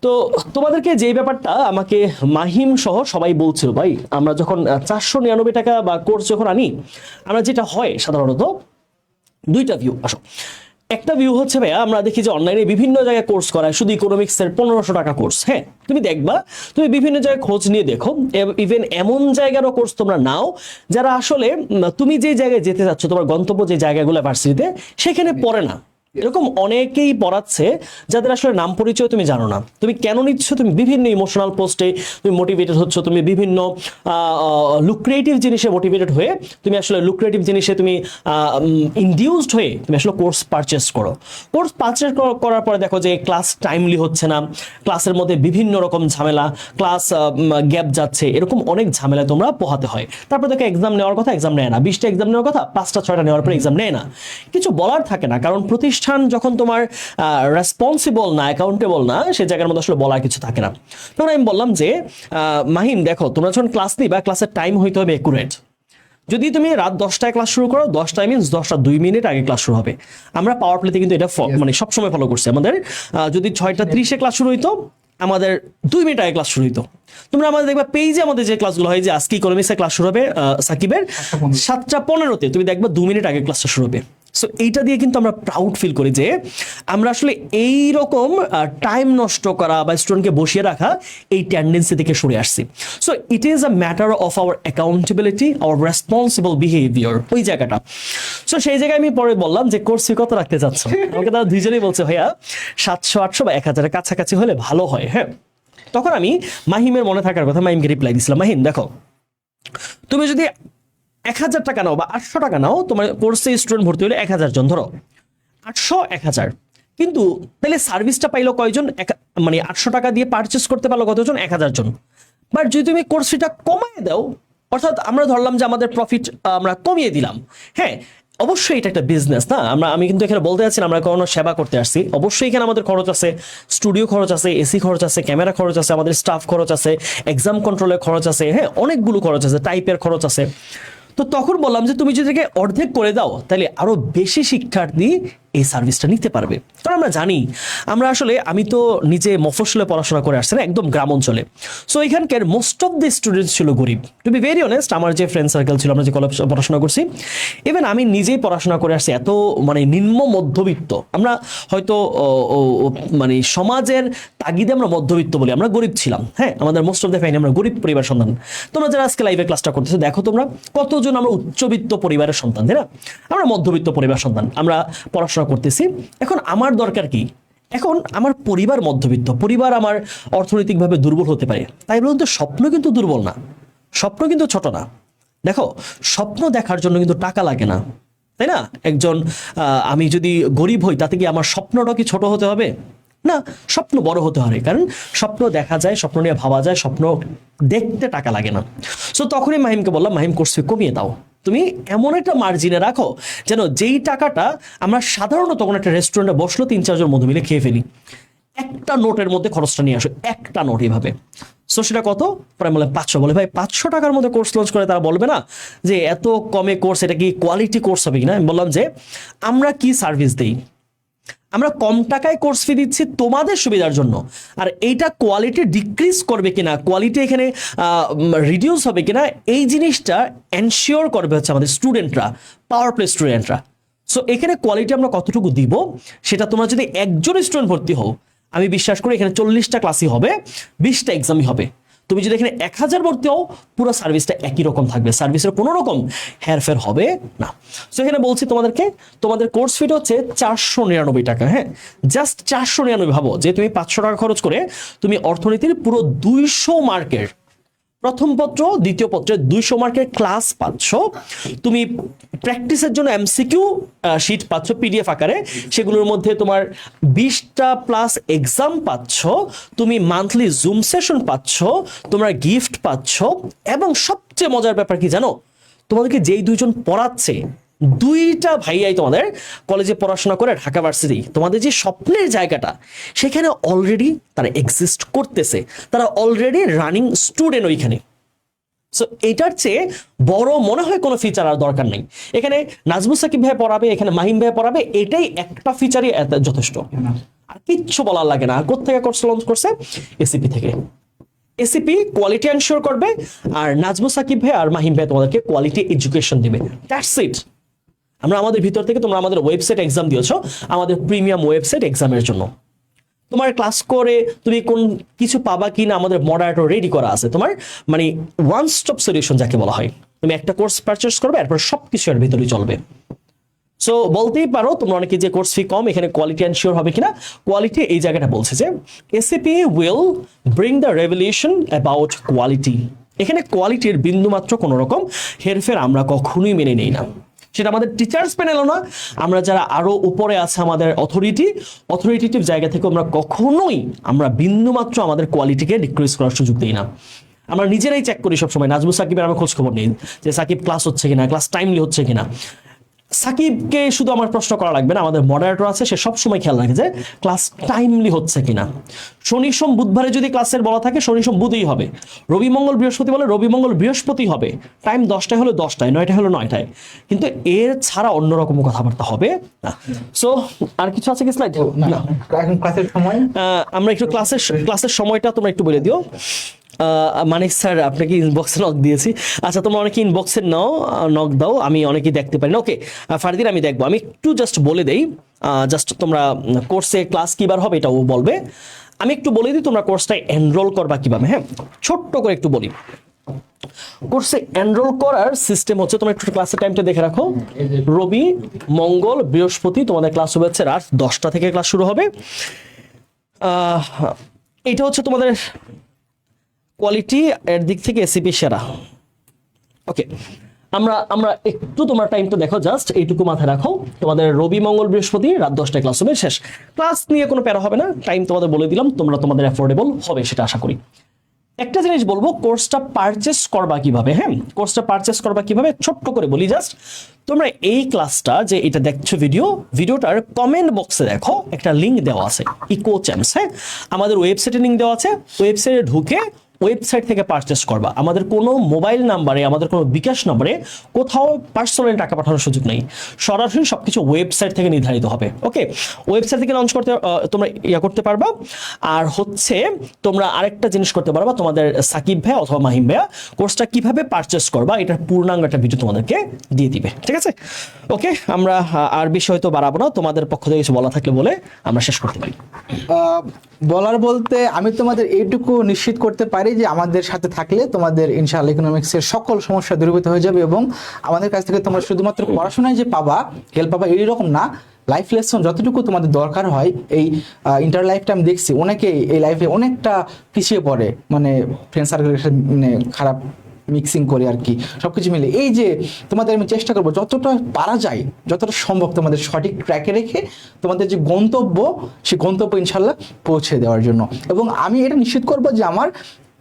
তো তোমাদেরকে যে ব্যাপারটা আমাকে মাহিম সহ সবাই বলছিল, ভাই আমরা যখন 499 টাকা বা কোর্স যখন আনি, আমরা যেটা হয় সাধারণত দুইটা ভিউ আসো। একটা ভিউ হচ্ছে ভাইয়া, আমরা দেখি যে অনলাইনে বিভিন্ন জায়গায় কোর্স করায়, শুধু ইকোনমিক্সের 1500 টাকা কোর্স। হ্যাঁ, তুমি দেখবা, তুমি বিভিন্ন জায়গায় খোঁজ নিয়ে দেখো, ইভেন এমন জায়গারও কোর্স তোমরা নাও যারা আসলে তুমি যে জায়গায় যেতে চাচ্ছ, তোমার গন্তব্য যে জায়গাগুলো ভার্সিটিতে, সেখানে পড়ে না। এরকম অনেকেই পড়াচ্ছে যাদের আসলে নাম পরিচয় তুমি জানো না। তুমি কেন নিচ্ছ? তুমি বিভিন্ন ইমোশনাল পোস্টে তুমি মোটিভেটেড হচ্ছ, তুমি বিভিন্ন লুক্রিয়েটিভ জিনিসে মোটিভেটেড হয়ে তুমি আসলে লুক্রিয়েটিভ জিনিসে তুমি ইনডিউসড হয়ে তুমি আসলে কোর্স পারচেস করো। কোর্স পারচেস করার পরে দেখো যে ক্লাস টাইমলি হচ্ছে না, ক্লাসের মধ্যে বিভিন্ন রকম ঝামেলা, ক্লাস গ্যাপ যাচ্ছে, এরকম অনেক ঝামেলা তোমরা পোহাতে হয়। তারপর দেখো এক্সাম নেওয়ার কথা, এক্সাম নেয় না। 20টা এক্সাম নেওয়ার কথা, 5টা 6টা নেওয়ার পরে এক্সাম নেয় না। কিছু বলার থাকে না, কারণ প্রতিষ্ঠান যখন তোমার রেসপন্সিবল না, অ্যাকাউন্টেবল না, সে জায়গার মধ্যে আসলে বলার কিছু থাকে না। তখন আমি বললাম যে মাহিম দেখো, তোমরা যখন ক্লাস নিবা, ক্লাসের টাইম হইতে হবে একুরেট। যদি তুমি রাত 10টায় ক্লাস শুরু করো, 10টায় মিনস 10টা 2 মিনিট আগে ক্লাস শুরু হবে। আমরা পাওয়ার প্লেতে কিন্তু এটা মানে সবসময় ফলো করছি। আমাদের যদি 6টা 30-এ ক্লাস শুরু হইতো, আমাদের 2 মিনিট আগে ক্লাস শুরু হইতো। তোমরা আমাদের দেখবা পেজে আমাদের যে ক্লাসগুলো হয়, যে আজকে ইকোনমিক্সের ক্লাস শুরু হবে সাকিবের 7টা 15-তে, তুমি দেখবা 2 মিনিট আগে ক্লাসটা শুরু হবে। সো এইটা দিয়ে কিন্তু আমরা প্রাউড ফিল করি যে আমরা আসলে এই রকম টাইম নষ্ট করা বা স্টুডেন্টকে বসিয়ে রাখা এই টেন্ডেন্সি থেকে সরে আসছি। So it is a matter of our accountability, our responsible behaviour, ওই জায়গাটা। সো সেই জায়গায় আমি পরে বললাম যে কোর্স ফি কত রাখতে চাচ্ছ? আমাকে তারা দুইজনেই বলছে ভাইয়া 700 800 বা 1000-এর কাছাকাছি হলে ভালো হয়। হ্যাঁ, তখন আমি মাহিমের মনে থাকার কথা মাহিমকে রিপ্লাই দিছিলাম, মাহিম দেখো, তুমি যদি 1000 টাকা নাও বা 800 টাকা নাও, তোমার কোর্সে স্টুডেন্ট ভর্তি হলে 1000 জন, ধরো 800 1000, কিন্তু তাহলে সার্ভিসটা পাইলো কয়জন? মানে 800 টাকা দিয়ে পারচেস করতে পারলো কতজন? 1000 জন। বাট যদি তুমি কোর্স ফিটা কমায় দাও, অর্থাৎ আমরা ধরলাম যে আমাদের প্রফিট আমরা কমিয়ে দিলাম। হ্যাঁ, অবশ্যই এটা একটা বিজনেস না, আমি কিন্তু এখানে বলতে যাচ্ছি না আমরা কোনো সেবা করতে আসছি। অবশ্যই এখানে আমাদের খরচ আছে, স্টুডিও খরচ আছে, এসি খরচ আছে, ক্যামেরা খরচ আছে, আমাদের স্টাফ খরচ আছে, এক্সাম কন্ট্রোলের খরচ আছে, হ্যাঁ অনেকগুলো খরচ আছে, টাইপের খরচ আছে। তো তখন বললাম যে তুমি যদি অর্ধেক করে দাও, তাহলে আরো বেশি শিক্ষার্থী এই সার্ভিসটা নিতে পারবে। কারণ আমরা জানি, আমরা আসলে, আমি তো নিজে মফস্বলে পড়াশোনা করে আসছি না, একদম গ্রাম অঞ্চলে। সো এখানকার মোস্ট অফ দ্য স্টুডেন্টস ছিল গরিব। টু বি ভেরি অনেস্ট, আমার যে ফ্রেন্ড সার্কেল ছিল, আমরা যে কলেজ পড়াশোনা করছি, ইভেন আমি নিজেই পড়াশোনা করে আসছি, এত মানে নিম্ন মধ্যবিত্ত আমরা, হয়তো মানে সমাজের তাগিদে আমরা মধ্যবিত্ত বলি, আমরা গরিব ছিলাম। হ্যাঁ, আমাদের মোস্ট অফ দ্য ফ্যামিলি আমরা গরিব পরিবার সন্তান। তোমরা যারা আজকে লাইভে ক্লাসটা করতেছো, দেখো তোমরা কতজন আমরা উচ্চবিত্ত পরিবারের সন্তান, তাই না? আমরা মধ্যবিত্ত পরিবার সন্তান, আমরা পড়াশোনা করতেছি। এখন আমার দরকার কি? এখন আমার পরিবার মধ্যবিত্ত, পরিবার আমার অর্থনৈতিকভাবে দুর্বল হতে পারে, তাই বলুন তো স্বপ্ন কিন্তু দুর্বল না, স্বপ্ন কিন্তু ছোট না। দেখো, স্বপ্ন দেখার জন্য কিন্তু টাকা লাগে না, তাই না? একজন আমি যদি গরিব হই, তাতে কি আমার স্বপ্নটা কি ছোট হতে হবে? না, স্বপ্ন বড় হতে হবে, কারণ স্বপ্ন দেখা যায়, স্বপ্ন নিয়ে ভাবা যায়, স্বপ্ন দেখতে টাকা লাগে না। সো তখনই মাহিমকে বললাম, মাহিম কোর্স ফি কমিয়ে দাও, তুমি এমন একটা মার্জিনে রাখো যেন যেই টাকাটা আমরা সাধারণত কোনো একটা রেস্টুরেন্টে বসলো 3-4 জন বন্ধু মিলে খেয়ে ফেলি, একটা নোটের মধ্যে খরচটা নিয়ে আসো, একটা নোট এইভাবে। সো সেটা কত? প্রায় বলে 500। বলে ভাই 500 টাকার মধ্যে কোর্স লঞ্চ করে তারা বলবে না যে এত কমে কোর্স, এটা কি কোয়ালিটি কোর্স হবে কিনা? আমি বললাম যে আমরা কি সার্ভিস দেই, আমরা কম টাকায় কোর্স ফি দিচ্ছি তোমাদের সুবিধার জন্য, আর এইটা কোয়ালিটি ডিক্রিজ করবে কিনা, কোয়ালিটি এখানে রিডিউস হবে কিনা, এই জিনিসটা এনশিওর করবে হচ্ছে আমাদের স্টুডেন্টরা, পাওয়ার প্লে স্টুডেন্টরা। সো এখানে কোয়ালিটি আমরা কতটুকু দিব, সেটা তোমরা যদি একজন স্টুডেন্ট ভর্তি হও, আমি বিশ্বাস করি এখানে 40টা ক্লাসই হবে, 20টা এক্সামই হবে। তুমি যদি এখানে 1000 ভর্তি হও, পুরো সার্ভিসটা একই রকম থাকবে, সার্ভিসের কোনো রকম হেরফের হবে না। সো এখানে বলছি তোমাদেরকে, তোমাদের কোর্স ফি হচ্ছে 499 টাকা। হ্যাঁ, জাস্ট 499। ভাবো যে তুমি 500 টাকা খরচ করে তুমি অর্থনীতির পুরো 200 মার্কের প্রথম পত্র, দ্বিতীয় পত্রে 200 মার্কের ক্লাস পাচ্ছ, তুমি প্র্যাকটিসের জন্য এমসিকিউ শিট পাচ্ছ পিডিএফ আকারে, সেগুলোর মধ্যে তোমার 20টা প্লাস এক্সাম পাচ্ছ, তুমি মান্থলি জুম সেশন পাচ্ছ, তোমরা গিফট পাচ্ছ, এবং সবচেয়ে মজার ব্যাপার কি জানো? তোমাদেরকে যেই দুইজন পড়াচ্ছে, 2টা ভাইয়াই তোমাদের কলেজে পড়াশোনা করে ঢাকা ভার্সিটি, তোমাদের যে স্বপ্নের জায়গাটা, সেখানে অলরেডি তারা এক্সিস্ট করতেছে, তারা অলরেডি রানিং স্টুডেন্ট ওইখানে। সো এটার চেয়ে বড় মনে হয় কোনো ফিচার আর দরকার নেই। এখানে নাজমুস সাকিব ভাই পড়াবে, এখানে মাহিম ভাই পড়াবে, এটাই একটা ফিচারই যথেষ্ট, আর কিচ্ছু বলার লাগে না। কোথেকে কোর্স লঞ্চ করছে? এসিপি থেকে। এসিপি কোয়ালিটি এনশিওর করবে, আর নাজমুস সাকিব ভাই আর মাহিম ভাই তোমাদেরকে কোয়ালিটি এডুকেশন দিবে। That's it. আমরা আমাদের ভিতর থেকে, তোমরা আমাদের ওয়েবসাইট এক্সাম দিয়েছো, আমাদের প্রিমিয়াম ওয়েবসাইট এক্সামের জন্য। তোমার ক্লাস করে তুমি কোন কিছু পাবা কিনা আমাদের মডারেটর রেডি করা আছে। তোমার মানে ওয়ান স্টপ সলিউশন যাকে বলা হয়। তুমি একটা কোর্স পারচেস করবে, এরপর সবকিছু এর ভিতরেই চলবে। সো বলতেই পারো তোমরা অনেকে যে কোর্স ফি কম, এখানে কোয়ালিটি এনশিওর হবে কিনা। কোয়ালিটি এই জায়গাটা বলছে যে ACP will bring the revolution about quality. এখানে কোয়ালিটির বিন্দুমাত্র কোনো রকম হেরফের আমরা কখনোই মেনে নেই না। সেটা আমাদের টিচার্স প্যানেলও না, আমরা যারা আরো উপরে আছে আমাদের অথরিটেটিভ জায়গা থেকে আমরা বিন্দুমাত্র আমাদের কোয়ালিটিকে ডিক্রিজ করার সুযোগ দিই না। আমরা নিজেরাই চেক করি সবসময়। নাজমুস সাকিবের আমরা খোঁজ খবর নেই যে সাকিব ক্লাস হচ্ছে কিনা, ক্লাস টাইমলি হচ্ছে কিনা। সাকিবকে শুধু আমার প্রশ্ন করা লাগবে না, আমাদের মডারেটর আছে, সে সবসময় খেয়াল রাখে যে ক্লাস টাইমলি হচ্ছে কিনা। শনি সোম বুধবারে যদি ক্লাসের বলা থাকে শনি সোম বুধই হবে, রবি মঙ্গল বৃহস্পতি বলে রবি মঙ্গল বৃহস্পতি হবে, টাইম 10টায় হলো 10টায়, 9টায় হলো 9টায়, কিন্তু এর ছাড়া অন্যরকম কথাবার্তা হবে না। সো আর কিছু আছে কি স্লাইড? না, এখন ক্লাসের সময় আমরা একটু ক্লাসের সময়টা তোমরা একটু বলে দিও। মানিক স্যার আপনাকে ইনবক্সে নক দিয়েছি। আচ্ছা, তোমরা অনেকে ইনবক্সে নক দাও, আমি অনেকেই দেখতে পারি না। ওকে ফারদিন, আমি দেখবো। আমি একটু জাস্ট বলে দেই, জাস্ট তোমরা কোর্সে ক্লাস কিবার হবে এটাও বলবে। আমি একটু বলে দিই তোমরা কোর্সটা এনরোল করবা কিভাবে। হ্যাঁ, ছোট্ট করে একটু বলি। কোর্সে এনরোল করার সিস্টেম হচ্ছে, তোমরা একটু ক্লাসের টাইমটা দেখে রাখো। রবি মঙ্গল বৃহস্পতি তোমাদের ক্লাস হবে হচ্ছে রাত 10টা থেকে ক্লাস শুরু হবে। এটা হচ্ছে তোমাদের কোয়ালিটি এর দিক থেকে এসিপি সেরা। ওকে, আমরা একটু তোমার টাইমটা দেখো, জাস্ট এইটুকু মাথায় রাখো। তোমাদের রবি মঙ্গল বৃহস্পতি রাত 10টায় ক্লাস হবে, শেষ। ক্লাস নিয়ে কোনো প্যারা হবে না, টাইম তোমাদের বলে দিলাম, তোমরা তোমাদের অ্যাফোর্ডেবল হবে সেটা আশা করি। একটা জিনিস বলবো, কোর্সটা পারচেস করবা কিভাবে। হ্যাঁ, কোর্সটা পারচেস করবা কিভাবে ছোট্ট করে বলি জাস্ট। তোমরা এই ক্লাসটা যে এটা দেখছো ভিডিওটার কমেন্ট বক্সে দেখো একটা লিঙ্ক দেওয়া আছে, ইকো চ্যাম্পস। হ্যাঁ, আমাদের ওয়েবসাইটে লিঙ্ক দেওয়া আছে, ওয়েবসাইটে ঢুকে ওয়েবসাইট থেকে পারচেস করবা। আমাদের কোনো মোবাইল নাম্বারে, আমাদের কোনো বিকাশ নাম্বারে কোথাও পার্সোনালি টাকা পাঠানোর সুযোগ নেই, সরাসরি সবকিছু ওয়েবসাইট থেকে নির্ধারিত হবে। ওকে, ওয়েবসাইট থেকে লঞ্চ করতে তোমরা করতে পারবা। আর হচ্ছে তোমরা আরেকটা জিনিস করতে পারবা, তোমাদের সাকিব ভাই অথবা মাহিম ভাইয়া কোর্সটা কিভাবে পারচেস করবা এটার পূর্ণাঙ্গ একটা ভিডিও তোমাদেরকে দিয়ে দিবে। ঠিক আছে? ওকে, আমরা আর বিষয় তো বাড়াবো না, তোমাদের পক্ষ থেকে কিছু বলা থাকলে বলে আমরা শেষ করতে পারি। বলার বলতে আমি তোমাদের এইটুকু নিশ্চিত করতে পারি যে আমাদের সাথে থাকলে তোমাদের ইনশাআল্লাহ ইকোনমিক্সের সকল সমস্যা দূরীভূত হয়ে যাবে, এবং আমাদের কাছ থেকে তোমরা শুধুমাত্র পড়াশোনায় যে পাবা, হেল্প পাবা এইরকম না, লাইফ লেসন যতটুকু তোমাদের দরকার হয়। এই ইন্টার লাইফটা আমি দেখছি অনেকেই এই লাইফে অনেকটা পিছিয়ে পড়ে, মানে ফ্রেন্ড সার্কেলের সাথে মানে খারাপ মিক্সিং করে আর কি, সবকিছু মিলে। এই যে তোমাদের আমি চেষ্টা করবো যতটা পারা যায়, যতটা সম্ভব তোমাদের সঠিক ট্র্যাকে রেখে তোমাদের যে গন্তব্য, সেই গন্তব্য ইনশাল্লাহ পৌঁছে দেওয়ার জন্য। এবং আমি এটা নিশ্চিত করবো যে আমার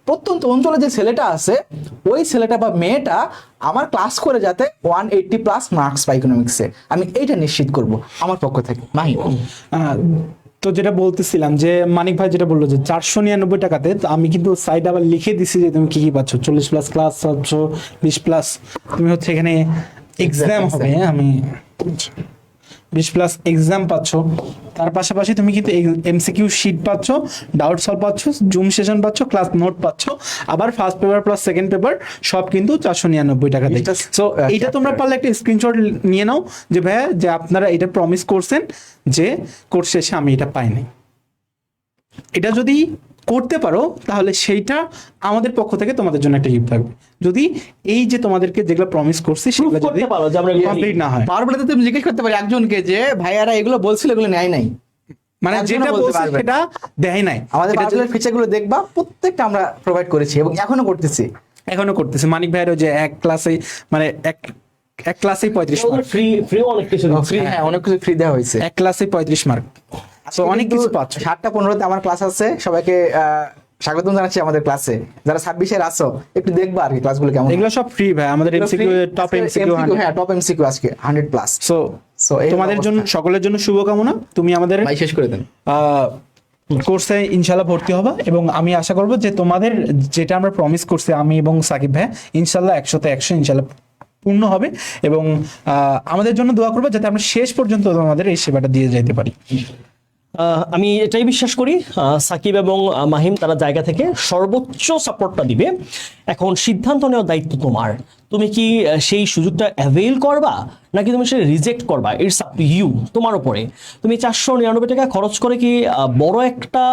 প্রত্যন্ত অঞ্চলে যে ছেলেটা আছে, ওই ছেলেটা বা মেয়েটা আমার ক্লাস করে যাতে 180+ মার্কস পায় ইকোনমিক্সে, আমি এইটা নিশ্চিত করব আমার পক্ষ থেকে। মাহিম, তো যেটা বলতেছিলাম যে মানিক ভাই যেটা বললো যে 499 টাকাতে, তো আমি কিন্তু সাইডে আবার লিখে দিছি যে তুমি কি কি পাচ্ছ। 40+ ক্লাস পাচ্ছ, 20+, তুমি হচ্ছে এখানে এক্সাম হবে। হ্যাঁ, আমি 20+ এক্সাম পাচ্ছ, তার পাশাপাশি তুমি কিন্তু এমসিকিউ শিট পাচ্ছ, ডাউট সলভ পাচ্ছ, জুম সেশন পাচ্ছ, ক্লাস নোট পাচ্ছ, আবার first paper plus second paper সব কিন্তু 499 টাকাতে। সো এইটা তোমরা পারলে একটা স্ক্রিনশট নিয়ে নাও যে ভাইয়া, যে আপনারা এটা প্রমিস করছেন যে কোর্স শেষে আমি এটা পাইনি। এটা যদি করতে পারো তাহলে সেইটা আমাদের পক্ষ থেকে তোমাদের জন্য একটা গিফট থাকবে। যদি এই যে তোমাদেরকে যেগুলো প্রমিস করছি সেগুলো যদি কমপ্লিট না হয়, পারবে না, তুমি জিজ্ঞেস করতে পারি একজনকে যে ভাইয়ারা এগুলো বলছিল, এগুলো নেয় নাই, মানে যেটা বলছে সেটা দেয় নাই। আমাদের পার্সোনাল ফিচারগুলো দেখবা, প্রত্যেকটা আমরা প্রোভাইড করেছি এবং এখনো করতেছি। মানিক ভাইয়েরও যে এক ক্লাসে মানে এক ক্লাসেই 35 মার্ক ফ্রি অনেক কিছু ফ্রি, হ্যাঁ অনেক কিছু ফ্রি দেওয়া হয়েছে। এক ক্লাসে 35 মার্ক, তো অনেক কিছু পাচ্ছ। 7টা 15তে আমার ক্লাস আছে, সবাইকে স্বাগতম জানাচ্ছি আমাদের ক্লাসে। যারা 26-এর আসো একটু দেখবা আর কি ক্লাসগুলো কেমন। এগুলো সব ফ্রি ভাই, আমাদের এমসিকিউ টপ এমসিকিউ, হ্যাঁ টপ এমসিকিউ আজকে 100+। সো তোমাদের জন্য সকলের জন্য শুভকামনা। তুমি আমাদের ভাই শেষ করে দেন। কোর্সে ইনশাল্লাহ ভর্তি হবা এবং আমি আশা করব যে তোমাদের যেটা আমরা প্রমিস করছি আমি এবং সাকিব ভাই ইনশাল্লাহ 100-100 ইনশাল্লাহ পূর্ণ হবে এবং আমাদের জন্য দোয়া করবো যাতে আমরা শেষ পর্যন্ত তোমাদের এই সেবাটা দিয়ে যেতে পারি। আমি এটাই বিশ্বাস করি সাকিব এবং মাহিম তারা জায়গা থেকে সর্বোচ্চ সাপোর্টটা দিবে। এখন সিদ্ধান্ত নেওয়ার দায়িত্ব তোমার। তুমি কি সেই সুযোগটা অ্যাভেল করবা নাকি তুমি সেটা রিজেক্ট করবা, ইটস আপ টু ইউ, তোমার উপরে। তুমি 499 টাকা খরচ করে কি বড় একটা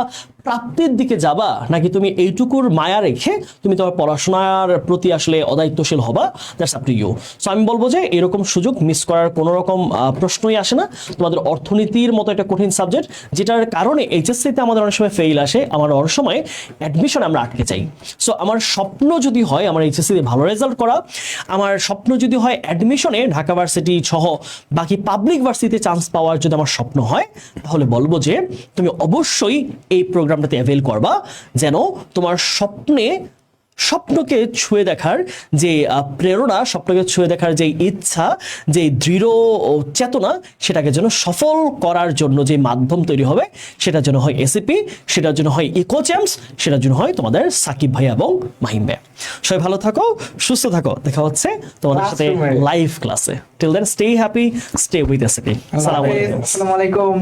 প্রাপ্তির দিকে যাবা নাকি তুমি এইটুকুর মায়া রেখে তুমি তোমার পড়াশোনার প্রতি আসলে অদায়িত্বশীল হবা, that's up to you. So আমি বলবো যে এরকম সুযোগ মিস করার কোনো রকম প্রশ্নই আসে না। তোমাদের অর্থনীতির মতো একটা কঠিন সাবজেক্ট যেটার কারণে এইচএসসিতে আমাদের অনেক সময় ফেইল আসে, আমার অনেক সময় অ্যাডমিশন আমরা আটকে যাই। সো আমার স্বপ্ন যদি হয় আমার এইচএসসিতে ভালো রেজাল্ট করা, আমার স্বপ্ন যদি হয় অ্যাডমিশনে ঢাকা ভার্সিটি সহ বাকি পাবলিক ভার্সিটিতে চান্স পাওয়ার যদি আমার স্বপ্ন হয়, তাহলে বলবো যে তুমি অবশ্যই এই প্রোগ্রামটাতে অ্যাভেল করবা, যেন তোমার স্বপ্নকে ছুঁয়ে দেখার যে প্রেরণা, স্বপ্নকে ছুঁয়ে দেখার যে ইচ্ছা, যে দৃঢ় চেতনা, সেটাকে যেন সফল করার জন্য যে মাধ্যম তৈরি হবে, সেটার জন্য হয় এসিপি, সেটার জন্য হয় ইকোচ্যাম্পস, সেটার জন্য হয় তোমাদের সাকিব ভাই এবং মাহিম ভাই। সবাই ভালো থাকো, সুস্থ থাকো, দেখা হচ্ছে তোমাদের সাথে লাইভ ক্লাসে। Till then stay happy, stay with ACP. আসসালামু আলাইকুম। আসসালামু আলাইকুম।